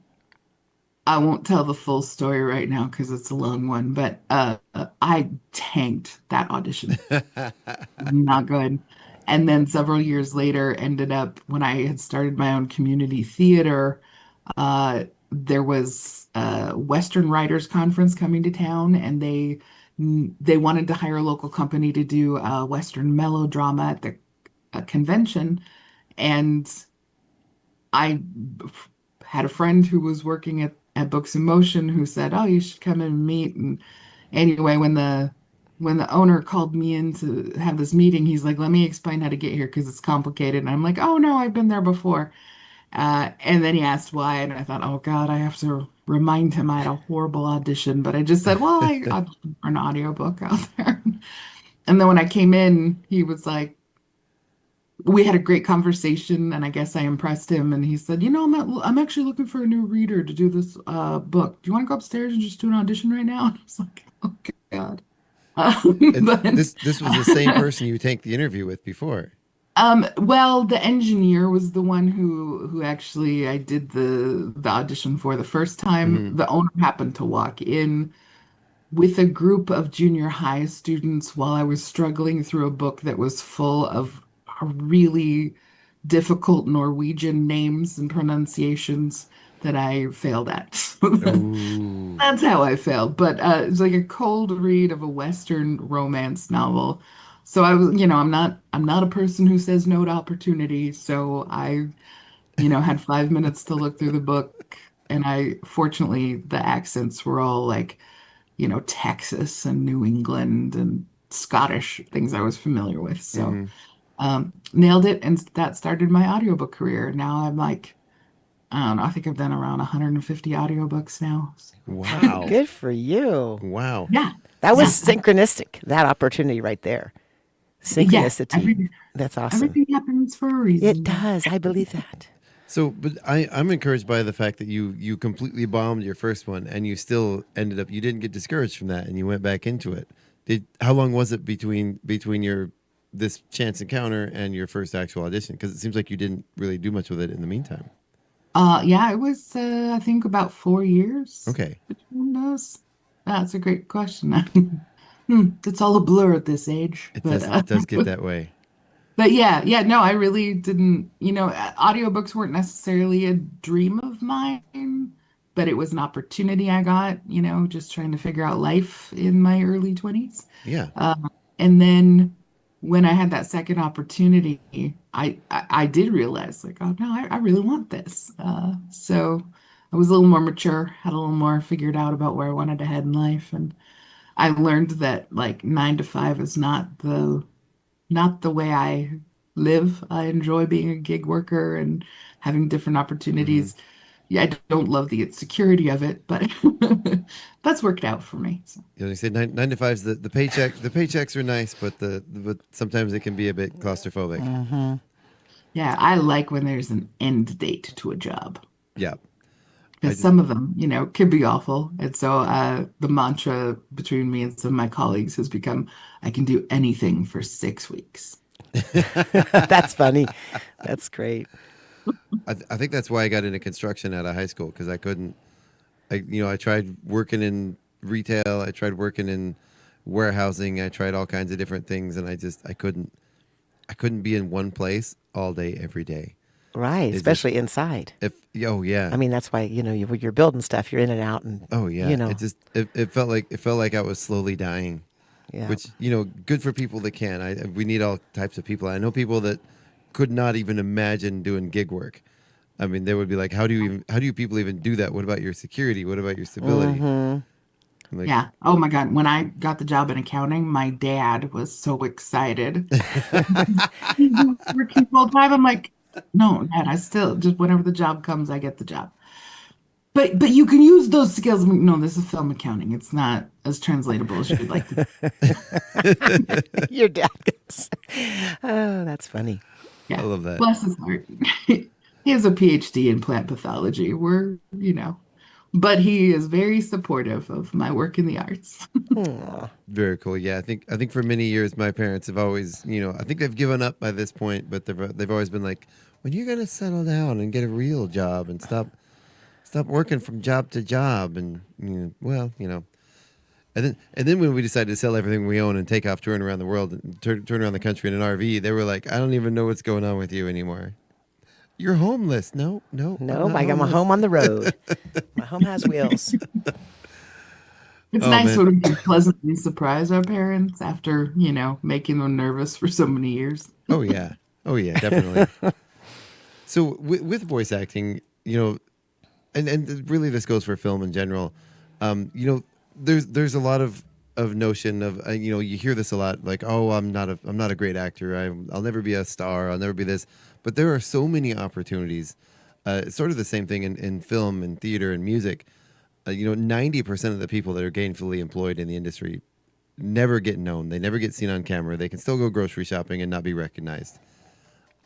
I won't tell the full story right now because it's a long one, but I tanked that audition. Not good. And then several years later, ended up when I had started my own community theater, there was a Western Writers Conference coming to town, and they wanted to hire a local company to do a Western melodrama at the convention. And I had a friend who was working at Books in Motion who said, "Oh, you should come and meet." And anyway, when the owner called me in to have this meeting, he's like, "Let me explain how to get here because it's complicated." And I'm like, "Oh no, I've been there before." And then he asked why, and I thought, "Oh God, I have to remind him I had a horrible audition." But I just said, "Well, I auditioned for an audiobook out there." And then when I came in, he was like, we had a great conversation, and I guess I impressed him. And he said, I'm actually looking for a new reader to do this book. Do you want to go upstairs and just do an audition right now?" And I was like, "Oh God." This was the same person you tanked the interview with before. Well, the engineer was the one who actually I did the audition for the first time. Mm-hmm. The owner happened to walk in with a group of junior high students while I was struggling through a book that was full of really difficult Norwegian names and pronunciations that I failed at. That's how I failed. But it's like a cold read of a Western romance novel. So I was, I'm not a person who says no to opportunity. So I, had 5 minutes to look through the book, and fortunately, the accents were all like, Texas and New England and Scottish, things I was familiar with. So nailed it, and that started my audiobook career. Now I'm like, I don't know, I think I've done around 150 audiobooks now. Wow. Good for you. Wow. Yeah. That was synchronistic, that opportunity right there. Synchronicity. Yeah, that's awesome. Everything happens for a reason. It does. I believe that. So, but I'm encouraged by the fact that you completely bombed your first one, and you still ended up, you didn't get discouraged from that, and you went back into it. How long was it between this chance encounter and your first actual audition? Because it seems like you didn't really do much with it in the meantime. Yeah, it was I think about 4 years. Okay. Between those. That's a great question. it's all a blur at this age. It But does get that way. but yeah, no, I really didn't, audiobooks weren't necessarily a dream of mine, but it was an opportunity I got, just trying to figure out life in my early 20s. Yeah. And then when I had that second opportunity, I did realize like, oh no, I really want this. So I was a little more mature, had a little more figured out about where I wanted to head in life, and I learned that like 9 to 5 is not the way I live. I enjoy being a gig worker and having different opportunities. Yeah, I don't love the insecurity of it, but that's worked out for me. So. You say 9 to 5 is the paycheck. The paychecks are nice, but sometimes it can be a bit claustrophobic. Mm-hmm. Yeah, I like when there's an end date to a job. Yeah. Because some of them, can be awful. And so the mantra between me and some of my colleagues has become, I can do anything for 6 weeks. That's funny. That's great. I think that's why I got into construction out of high school, because I couldn't. I tried working in retail. I tried working in warehousing. I tried all kinds of different things, and I couldn't be in one place all day, every day. Right, especially inside. Oh yeah. I mean, that's why you're building stuff. You're in and out, and oh yeah. It felt like I was slowly dying. Yeah. Which good for people that can. We need all types of people. I know people that could not even imagine doing gig work. I mean, they would be like, how do you people even do that? What about your security? What about your stability? Mm-hmm. Yeah. Oh my God. When I got the job in accounting, my dad was so excited. He's working full time. I'm like, no, Dad, I still just whenever the job comes, I get the job. But you can use those skills. No, this is film accounting. It's not as translatable as you'd like to. Your dad goes, oh, that's funny. Yeah. I love that. Bless his heart. He has a PhD in plant pathology. But he is very supportive of my work in the arts. Very cool. Yeah, I think for many years my parents have always, I think they've given up by this point, but they've always been like, when you're gonna settle down and get a real job and stop working from job to job, and and then when we decided to sell everything we own and take off touring around the world and turn around the country in an RV, they were like, I don't even know what's going on with you anymore. You're homeless. No, I got my home on the road. My home has wheels. It's nice when we pleasantly surprise our parents after, making them nervous for so many years. Oh yeah, definitely. So with voice acting, and really this goes for film in general, there's a lot of notion of you hear this a lot, like, oh, I'm not a great actor, I'll never be a star, I'll never be this. But there are so many opportunities. It's sort of the same thing in film and theater and music. 90% of the people that are gainfully employed in the industry never get known. They never get seen on camera. They can still go grocery shopping and not be recognized.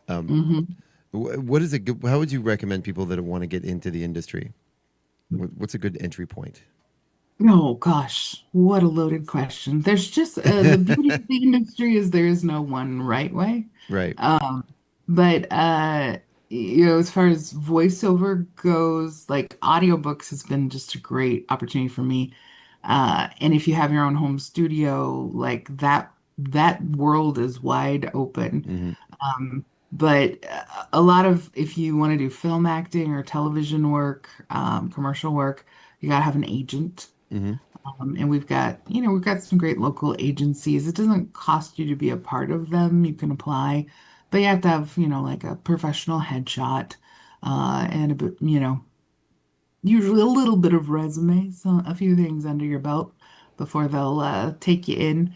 What is it? How would you recommend people that want to get into the industry? What's a good entry point? Oh gosh, what a loaded question. There's just the beauty of the industry is there is no one right way. Right. But as far as voiceover goes, like audiobooks has been just a great opportunity for me. And if you have your own home studio, like that world is wide open. But a lot of, if you want to do film acting or television work, commercial work, you gotta have an agent. And we've got some great local agencies. It doesn't cost you to be a part of them. You can apply. But you have to have, like a professional headshot, and a bit, usually a little bit of resume, so a few things under your belt before they'll take you in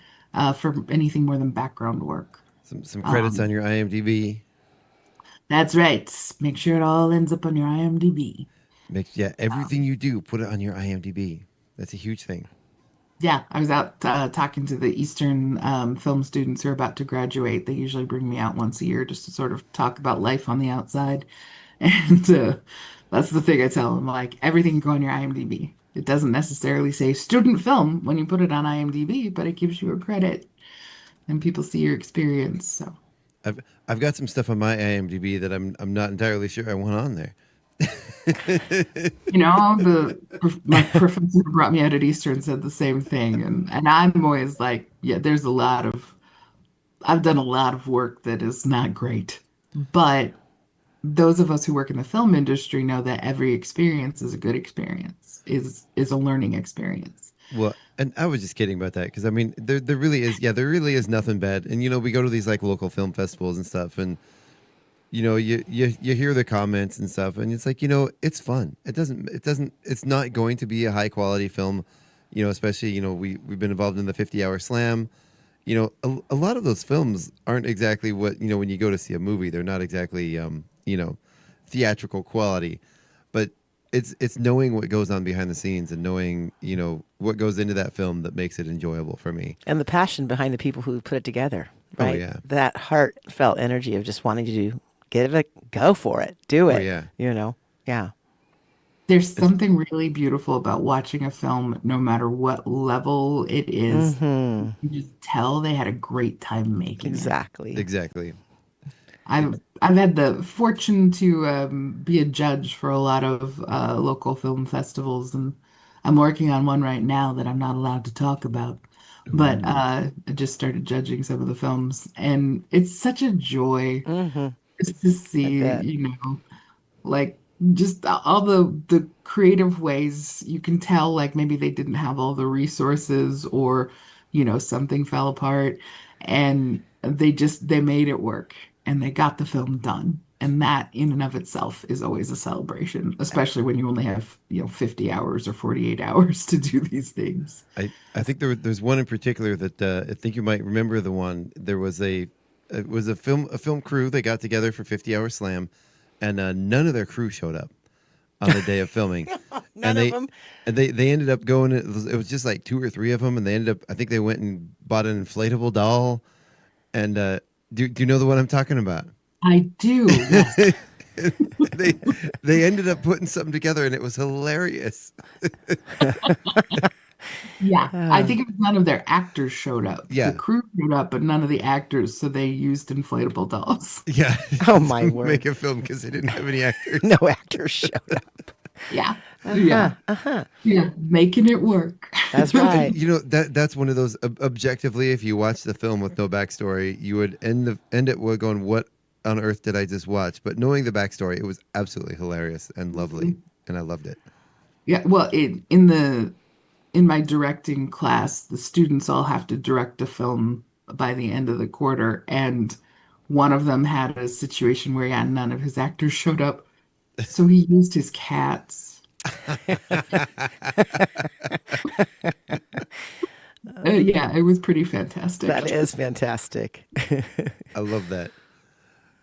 for anything more than background work. Some credits on your IMDb. That's right. Make sure it all ends up on your IMDb. Everything you do, put it on your IMDb. That's a huge thing. Yeah, I was out talking to the Eastern film students who are about to graduate. They usually bring me out once a year just to sort of talk about life on the outside. And that's the thing I tell them, like, everything can go on your IMDb. It doesn't necessarily say student film when you put it on IMDb, but it gives you a credit and people see your experience. So I've got some stuff on my IMDb that I'm not entirely sure I want on there. My professor who brought me out at Easter and said the same thing. And I'm always like, yeah, I've done a lot of work that is not great. But those of us who work in the film industry know that every experience is a good experience, is a learning experience. Well, and I was just kidding about that because I mean, there really is nothing bad. And we go to these like local film festivals and stuff, and you hear the comments and stuff, and it's like it's fun. It's not going to be a high quality film, especially we've been involved in the 50-hour slam. A lot of those films aren't exactly what when you go to see a movie, they're not exactly theatrical quality, but it's knowing what goes on behind the scenes and knowing what goes into that film that makes it enjoyable for me, and the passion behind the people who put it together, right? Oh, yeah. That heartfelt energy of just wanting to give it a go for it, do it. Oh, yeah. Yeah. There's something really beautiful about watching a film, no matter what level it is. Mm-hmm. You just tell they had a great time making Exactly. Exactly. I've had the fortune to be a judge for a lot of local film festivals, and I'm working on one right now that I'm not allowed to talk about. But I just started judging some of the films, and it's such a joy just to see, like just all the creative ways you can tell, like maybe they didn't have all the resources, or something fell apart, and they made it work, and they got the film done. And that in and of itself is always a celebration, especially when you only have 50 hours or 48 hours to do these things. I think there's one in particular that I think you might remember. The one, it was a film crew. They got together for 50-hour slam, and none of their crew showed up on the day of filming. None of them. And they ended up going. It was just like 2 or 3 of them, and they ended up. I think they went and bought an inflatable doll. And do you know the one I'm talking about? I do. Yes. they ended up putting something together, and it was hilarious. Yeah, I think it was none of their actors showed up. Yeah. The crew showed up, but none of the actors, so they used inflatable dolls. Yeah. Oh my word! Make a film because they didn't have any actors. No actors showed up. Yeah. Yeah, making it work. That's right. That's one of those objectively. If you watch the film with no backstory, you would end it going, "What on earth did I just watch?" But knowing the backstory, it was absolutely hilarious and lovely, and I loved it. Yeah. Well, in my directing class, the students all have to direct a film by the end of the quarter, and one of them had a situation where none of his actors showed up, so he used his cats. Yeah, it was pretty fantastic. That is fantastic. I love that.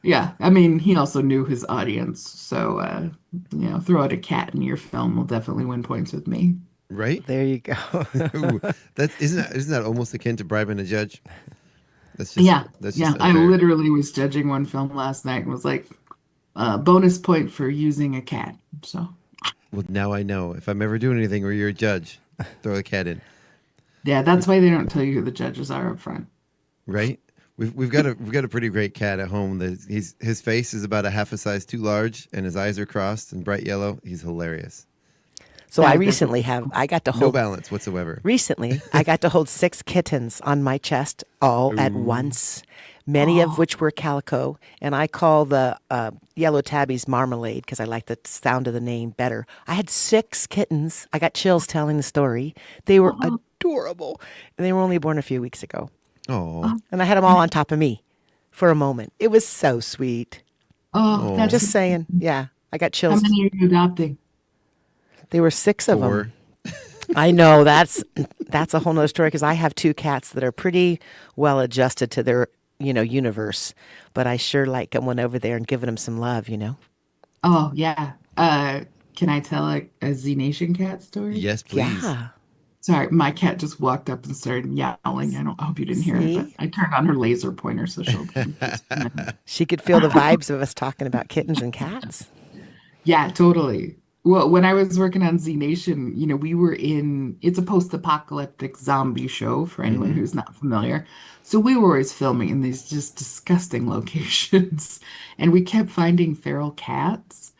Yeah, I mean, he also knew his audience, so throw out a cat in your film will definitely win points with me. Right? There you go. Ooh, isn't that almost akin to bribing a judge? That's just, yeah. That's just I unfair. literally was judging one film last night and was like, bonus point for using a cat. So. Well, now I know. If I'm ever doing anything where you're a judge, throw a cat in. Yeah, that's why they don't tell you who the judges are up front. Right? We've got a pretty great cat at home. His face is about a half a size too large, and his eyes are crossed and bright yellow. He's hilarious. So I got to hold no balance whatsoever. Recently, I got to hold 6 kittens on my chest all at once, many of which were calico, and I call the yellow tabbies marmalade because I like the sound of the name better. I had 6 kittens. I got chills telling the story. They were adorable, and they were only born a few weeks ago. Oh, and I had them all on top of me for a moment. It was so sweet. Oh, I'm just saying. Yeah, I got chills. How many are you adopting? There were 6 of 4. them. I know that's a whole nother story because I have 2 cats that are pretty well adjusted to their universe, but I sure like going over there and giving them some love. Oh yeah. Can I tell a Z Nation cat story? Yes, please. Yeah. Sorry, my cat just walked up and started yowling. I hope you didn't hear it, but I turned on her laser pointer so she'll. She could feel the vibes of us talking about kittens and cats. Yeah, totally. Well, when I was working on Z Nation, we were it's a post-apocalyptic zombie show for anyone who's not familiar. So we were always filming in these just disgusting locations, and we kept finding feral cats.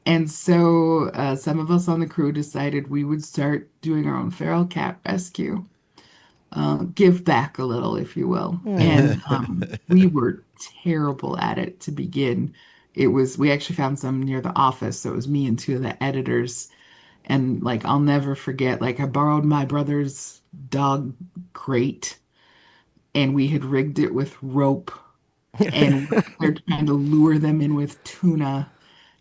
And so some of us on the crew decided we would start doing our own feral cat rescue, give back a little, if you will. And we were terrible at it to begin. We actually found some near the office. So it was me and two of the editors. And like, I'll never forget, like, I borrowed my brother's dog crate and we had rigged it with rope and we're trying to lure them in with tuna.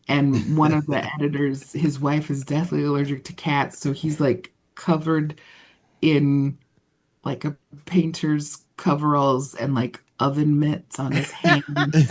And one of the editors, his wife is deathly allergic to cats, so he's like covered in like a painter's coveralls and like oven mitts on his hands.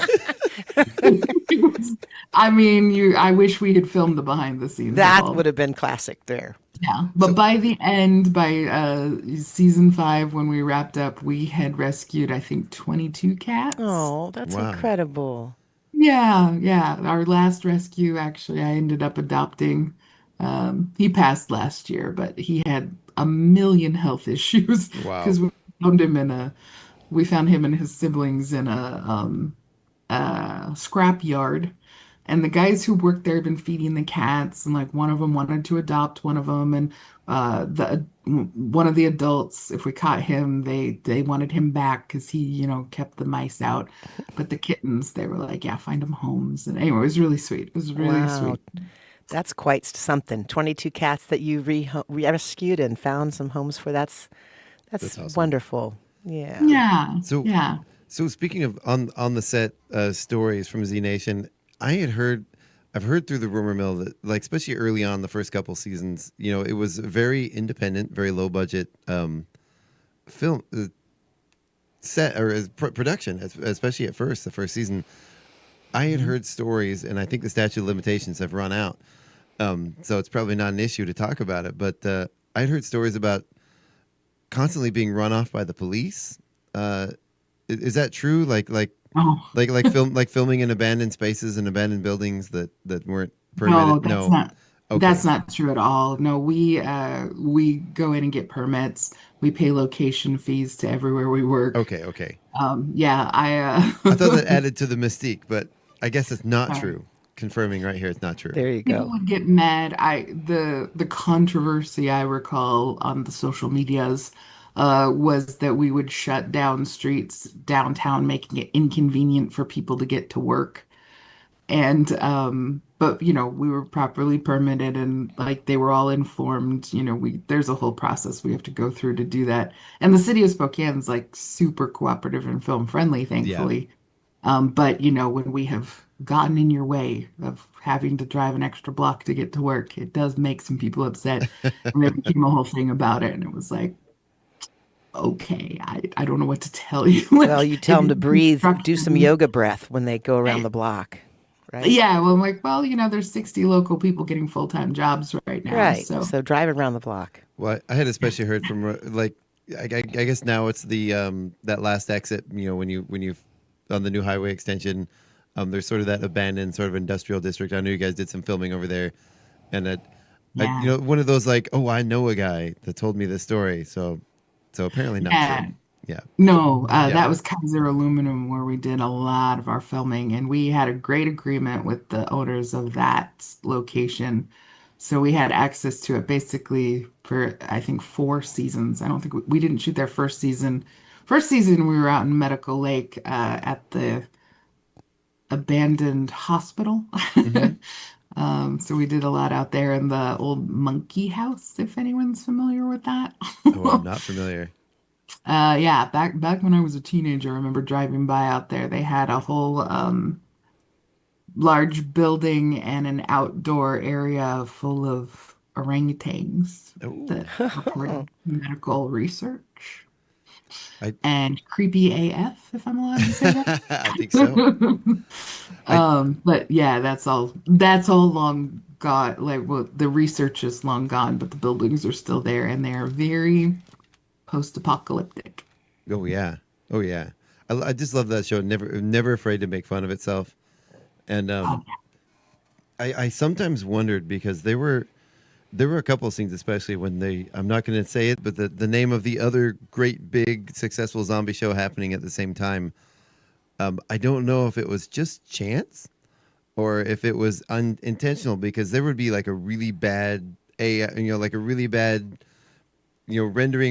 I mean, I wish we had filmed the behind the scenes. That would have been classic there. Yeah, but by the end, by season 5, when we wrapped up, we had rescued, I think, 22 cats. Oh, that's incredible. Yeah. Our last rescue, actually, I ended up adopting. He passed last year, but he had a million health issues because we found him and his siblings in a scrap yard. And the guys who worked there had been feeding the cats, and like one of them wanted to adopt one of them, and one of the adults, if we caught him, they wanted him back because he, kept the mice out. But the kittens, they were like, yeah, find them homes. And anyway, it was really sweet. It was really sweet. That's quite something. 22 cats that you rescued and found some homes for. That's awesome. Wonderful. Yeah. Yeah. So speaking of on the set stories from Z Nation, I've heard through the rumor mill that, like, especially early on, the first couple seasons, it was a very independent, very low budget film set or production, especially at first, the first season. I had heard stories, and I think the statute of limitations have run out, so it's probably not an issue to talk about it. But I'd heard stories about constantly being run off by the police. Is that true? Like filming in abandoned spaces and abandoned buildings that weren't permitted? No, that's not. Okay. That's not true at all. No, we go in and get permits. We pay location fees to everywhere we work. Okay. I thought that added to the mystique, but I guess it's not true. Confirming right here, it's not true. There you go. People would get mad. The controversy I recall on the social medias was that we would shut down streets downtown, making it inconvenient for people to get to work. And but we were properly permitted, and like they were all informed. There's a whole process we have to go through to do that. And the city of Spokane's like super cooperative and film friendly, thankfully. But when we have gotten in your way of having to drive an extra block to get to work, it does make some people upset. And there became a whole thing about it, and it was like, okay, I don't know what to tell you. Well, you tell them to breathe, do some yoga breath when they go around the block, right? Yeah, well, I'm like, there's 60 local people getting full-time jobs right now. Right, so drive around the block. Well, I had especially heard from, like, I guess now it's the that last exit, when you on the new highway extension, there's sort of that abandoned sort of industrial district. I know you guys did some filming over there, and one of those like, oh, I know a guy that told me this story, so apparently not true. Yeah. No, that was Kaiser Aluminum where we did a lot of our filming, and we had a great agreement with the owners of that location. So we had access to it basically for, I think, 4 seasons. I don't think we didn't shoot their first season. First season, we were out in Medical Lake at the abandoned hospital. So we did a lot out there in the old monkey house, if anyone's familiar with that. Oh, I'm not familiar. Yeah, back when I was a teenager, I remember driving by out there. They had a whole large building and an outdoor area full of orangutans that supported medical research. And creepy AF, if I'm allowed to say that. I think so. But yeah, that's all long gone. Like, well, the research is long gone, but the buildings are still there, and they are very post-apocalyptic. Oh yeah. I just love that show. Never afraid to make fun of itself. And I sometimes wondered, because there were a couple of scenes, especially when I'm not going to say it, but the name of the other great big successful zombie show happening at the same time. I don't know if it was just chance or if it was unintentional, because there would be like a really bad rendering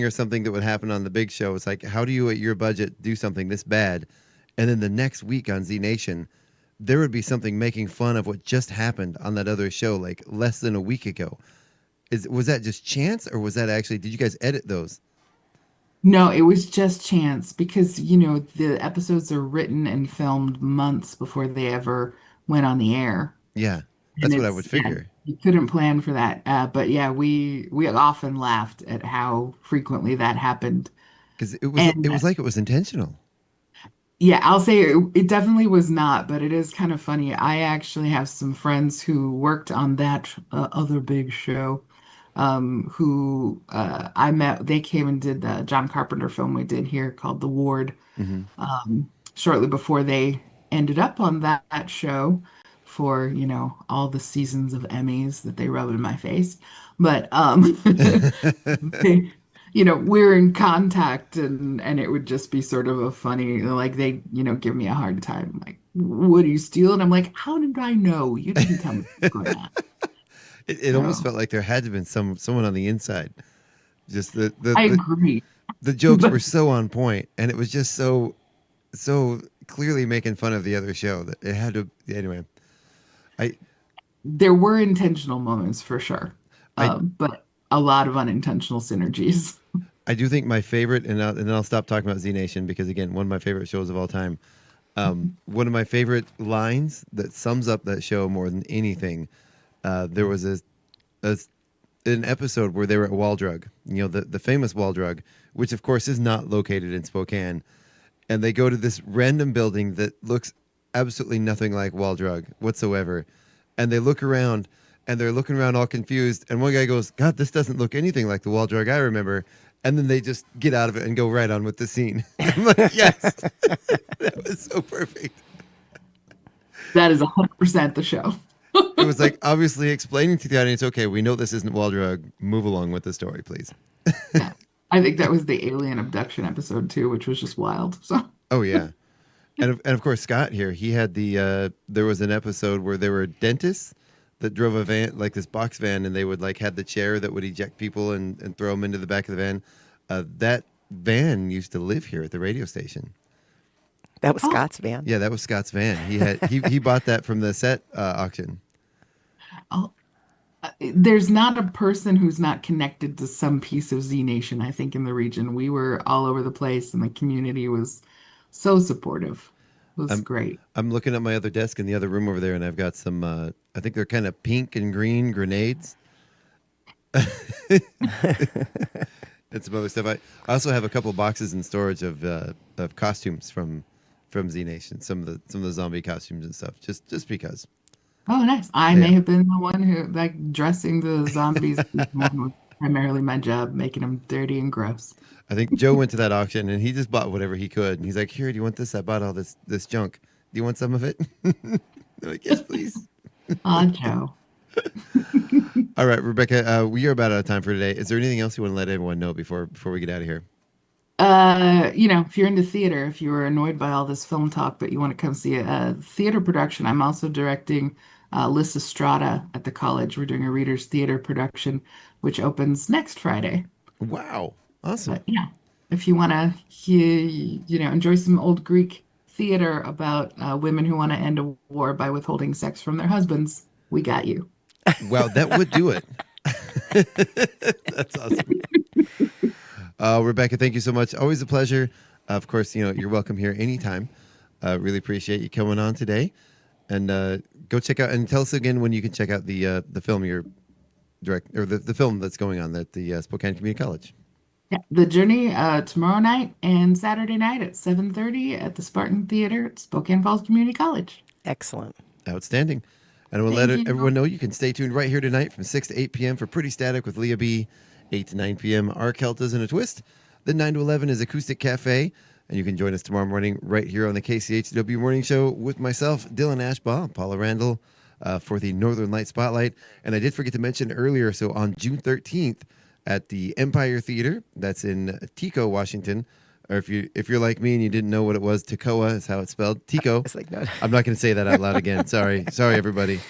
or something that would happen on the big show. It's like, how do you at your budget do something this bad? And then the next week on Z Nation, there would be something making fun of what just happened on that other show like less than a week ago. Was that just chance, or was that actually, did you guys edit those? No, it was just chance because, the episodes are written and filmed months before they ever went on the air. Yeah, that's what I would figure. You couldn't plan for that. But yeah, we often laughed at how frequently that happened. Because it was like it was intentional. Yeah, I'll say it definitely was not, but it is kind of funny. I actually have some friends who worked on that other big show, who I met. They came and did the John Carpenter film we did here called The Ward, shortly before they ended up on that show for, all the seasons of Emmys that they rub in my face. But we're in contact, and it would just be sort of a funny, like they, give me a hard time. Like, what do you steal? And I'm like, how did I know? You didn't tell me what's going on. It almost felt like there had to have been someone on the inside. Just I agree. The jokes were so on point, and it was just so clearly making fun of the other show that it had to. Anyway, there were intentional moments for sure, but a lot of unintentional synergies. I do think my favorite, and then I'll stop talking about Z Nation because, again, one of my favorite shows of all time. One of my favorite lines that sums up that show more than anything. There was an episode where they were at Wall Drug, the famous Wall Drug, which of course is not located in Spokane, and they go to this random building that looks absolutely nothing like Wall Drug whatsoever, and they look around. And they're looking around all confused. And one guy goes, God, this doesn't look anything like the Wall Drug I remember. And then they just get out of it and go right on with the scene. I'm like, yes, that was so perfect. That is 100% the show. It was like obviously explaining to the audience, okay, we know this isn't Wall Drug. Move along with the story, please. Yeah. I think that was the alien abduction episode too, which was just wild. So. Oh, yeah. And of course, Scott here, he had there was an episode where there were dentists that drove a van, like this box van, and they would like had the chair that would eject people and throw them into the back of the van. That van used to live here at the radio station. That was Scott's van. Yeah, that was Scott's van. He bought that from the set auction. Oh, there's not a person who's not connected to some piece of Z Nation, I think, in the region. We were all over the place, and the community was so supportive. It was great. I'm looking at my other desk in the other room over there, and I've got some, I think they're kind of pink and green grenades. And some other stuff. I also have a couple boxes in storage of costumes from Z Nation, some of the zombie costumes and stuff, just because. Oh, nice. I may have been the one who, like, dressing the zombies was primarily my job, making them dirty and gross. I think Joe went to that auction and he just bought whatever he could. And he's like, here, do you want this? I bought all this junk. Do you want some of it? I'm like, yes, please. Aw, Joe. All right, Rebecca, we are about out of time for today. Is there anything else you want to let everyone know before we get out of here? If you're into theater, if you were annoyed by all this film talk, but you want to come see a theater production, I'm also directing Lysistrata at the college. We're doing a readers theater production, which opens next Friday. Wow. Awesome. But, yeah. If you want to, enjoy some old Greek theater about women who want to end a war by withholding sex from their husbands, we got you. Wow, that would do it. That's awesome. Rebecca, thank you so much. Always a pleasure. Of course, you're welcome here anytime. Really appreciate you coming on today. And go check out and tell us again when you can check out the film you're direct, or the film that's going on at the Spokane Community College. Yeah, The Journey tomorrow night and Saturday night at 7:30 at the Spartan Theater at Spokane Falls Community College. Excellent. Outstanding. And we'll let everyone know you can stay tuned right here tonight from 6 to 8 p.m. for Pretty Static with Leah B. 8 to 9 p.m. Our Keltas in a Twist. Then 9 to 11 is Acoustic Cafe. And you can join us tomorrow morning right here on the KCHW Morning Show with myself, Dylan Ashbaugh, Paula Randall, for the Northern Light Spotlight. And I did forget to mention earlier, so on June 13th at the Empire Theater, that's in Tico, Washington, or if you're like me and you didn't know what it was, Tekoa is how it's spelled. Tico. It's like, no. I'm not going to say that out loud again. Sorry, everybody.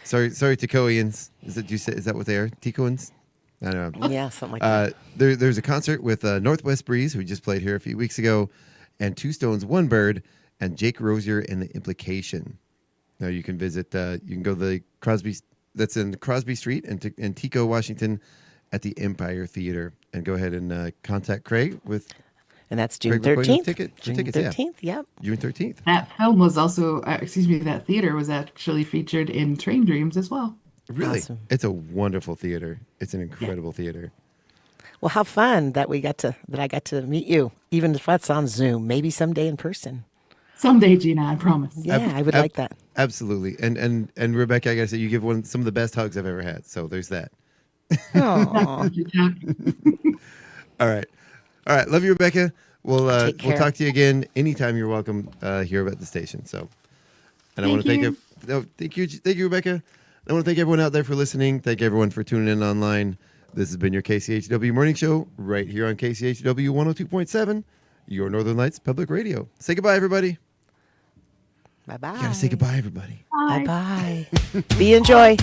Sorry, Tekoians. Is that what they are? Tecoans? I don't know. Yeah, something like that. There's a concert with Northwest Breeze, who just played here a few weeks ago, and Two Stones, One Bird, and Jake Rosier and the Implication. Now you can visit. You can go to the Crosby. That's in Crosby Street in Tico, Washington, at the Empire Theater, and go ahead and contact Craig with. And that's June Craig 13th. June 13th, yep. June 13th. That film was also, that theater was actually featured in Train Dreams as well. Really? Awesome. It's a wonderful theater. It's an incredible theater. Well, how fun that I got to meet you, even if that's on Zoom, maybe someday in person. Someday, Gina, I promise. Yeah, I would like that. Absolutely. And Rebecca, I got to say, you give some of the best hugs I've ever had. So there's that. Oh. All right. Love you, Rebecca. We'll talk to you again anytime you're welcome here at the station. So, and I want to thank you. Thank you, Rebecca. I want to thank everyone out there for listening. Thank everyone for tuning in online. This has been your KCHW Morning Show right here on KCHW 102.7, your Northern Lights Public Radio. Say goodbye, everybody. Bye-bye. You got to say goodbye, everybody. Bye-bye. Be enjoy.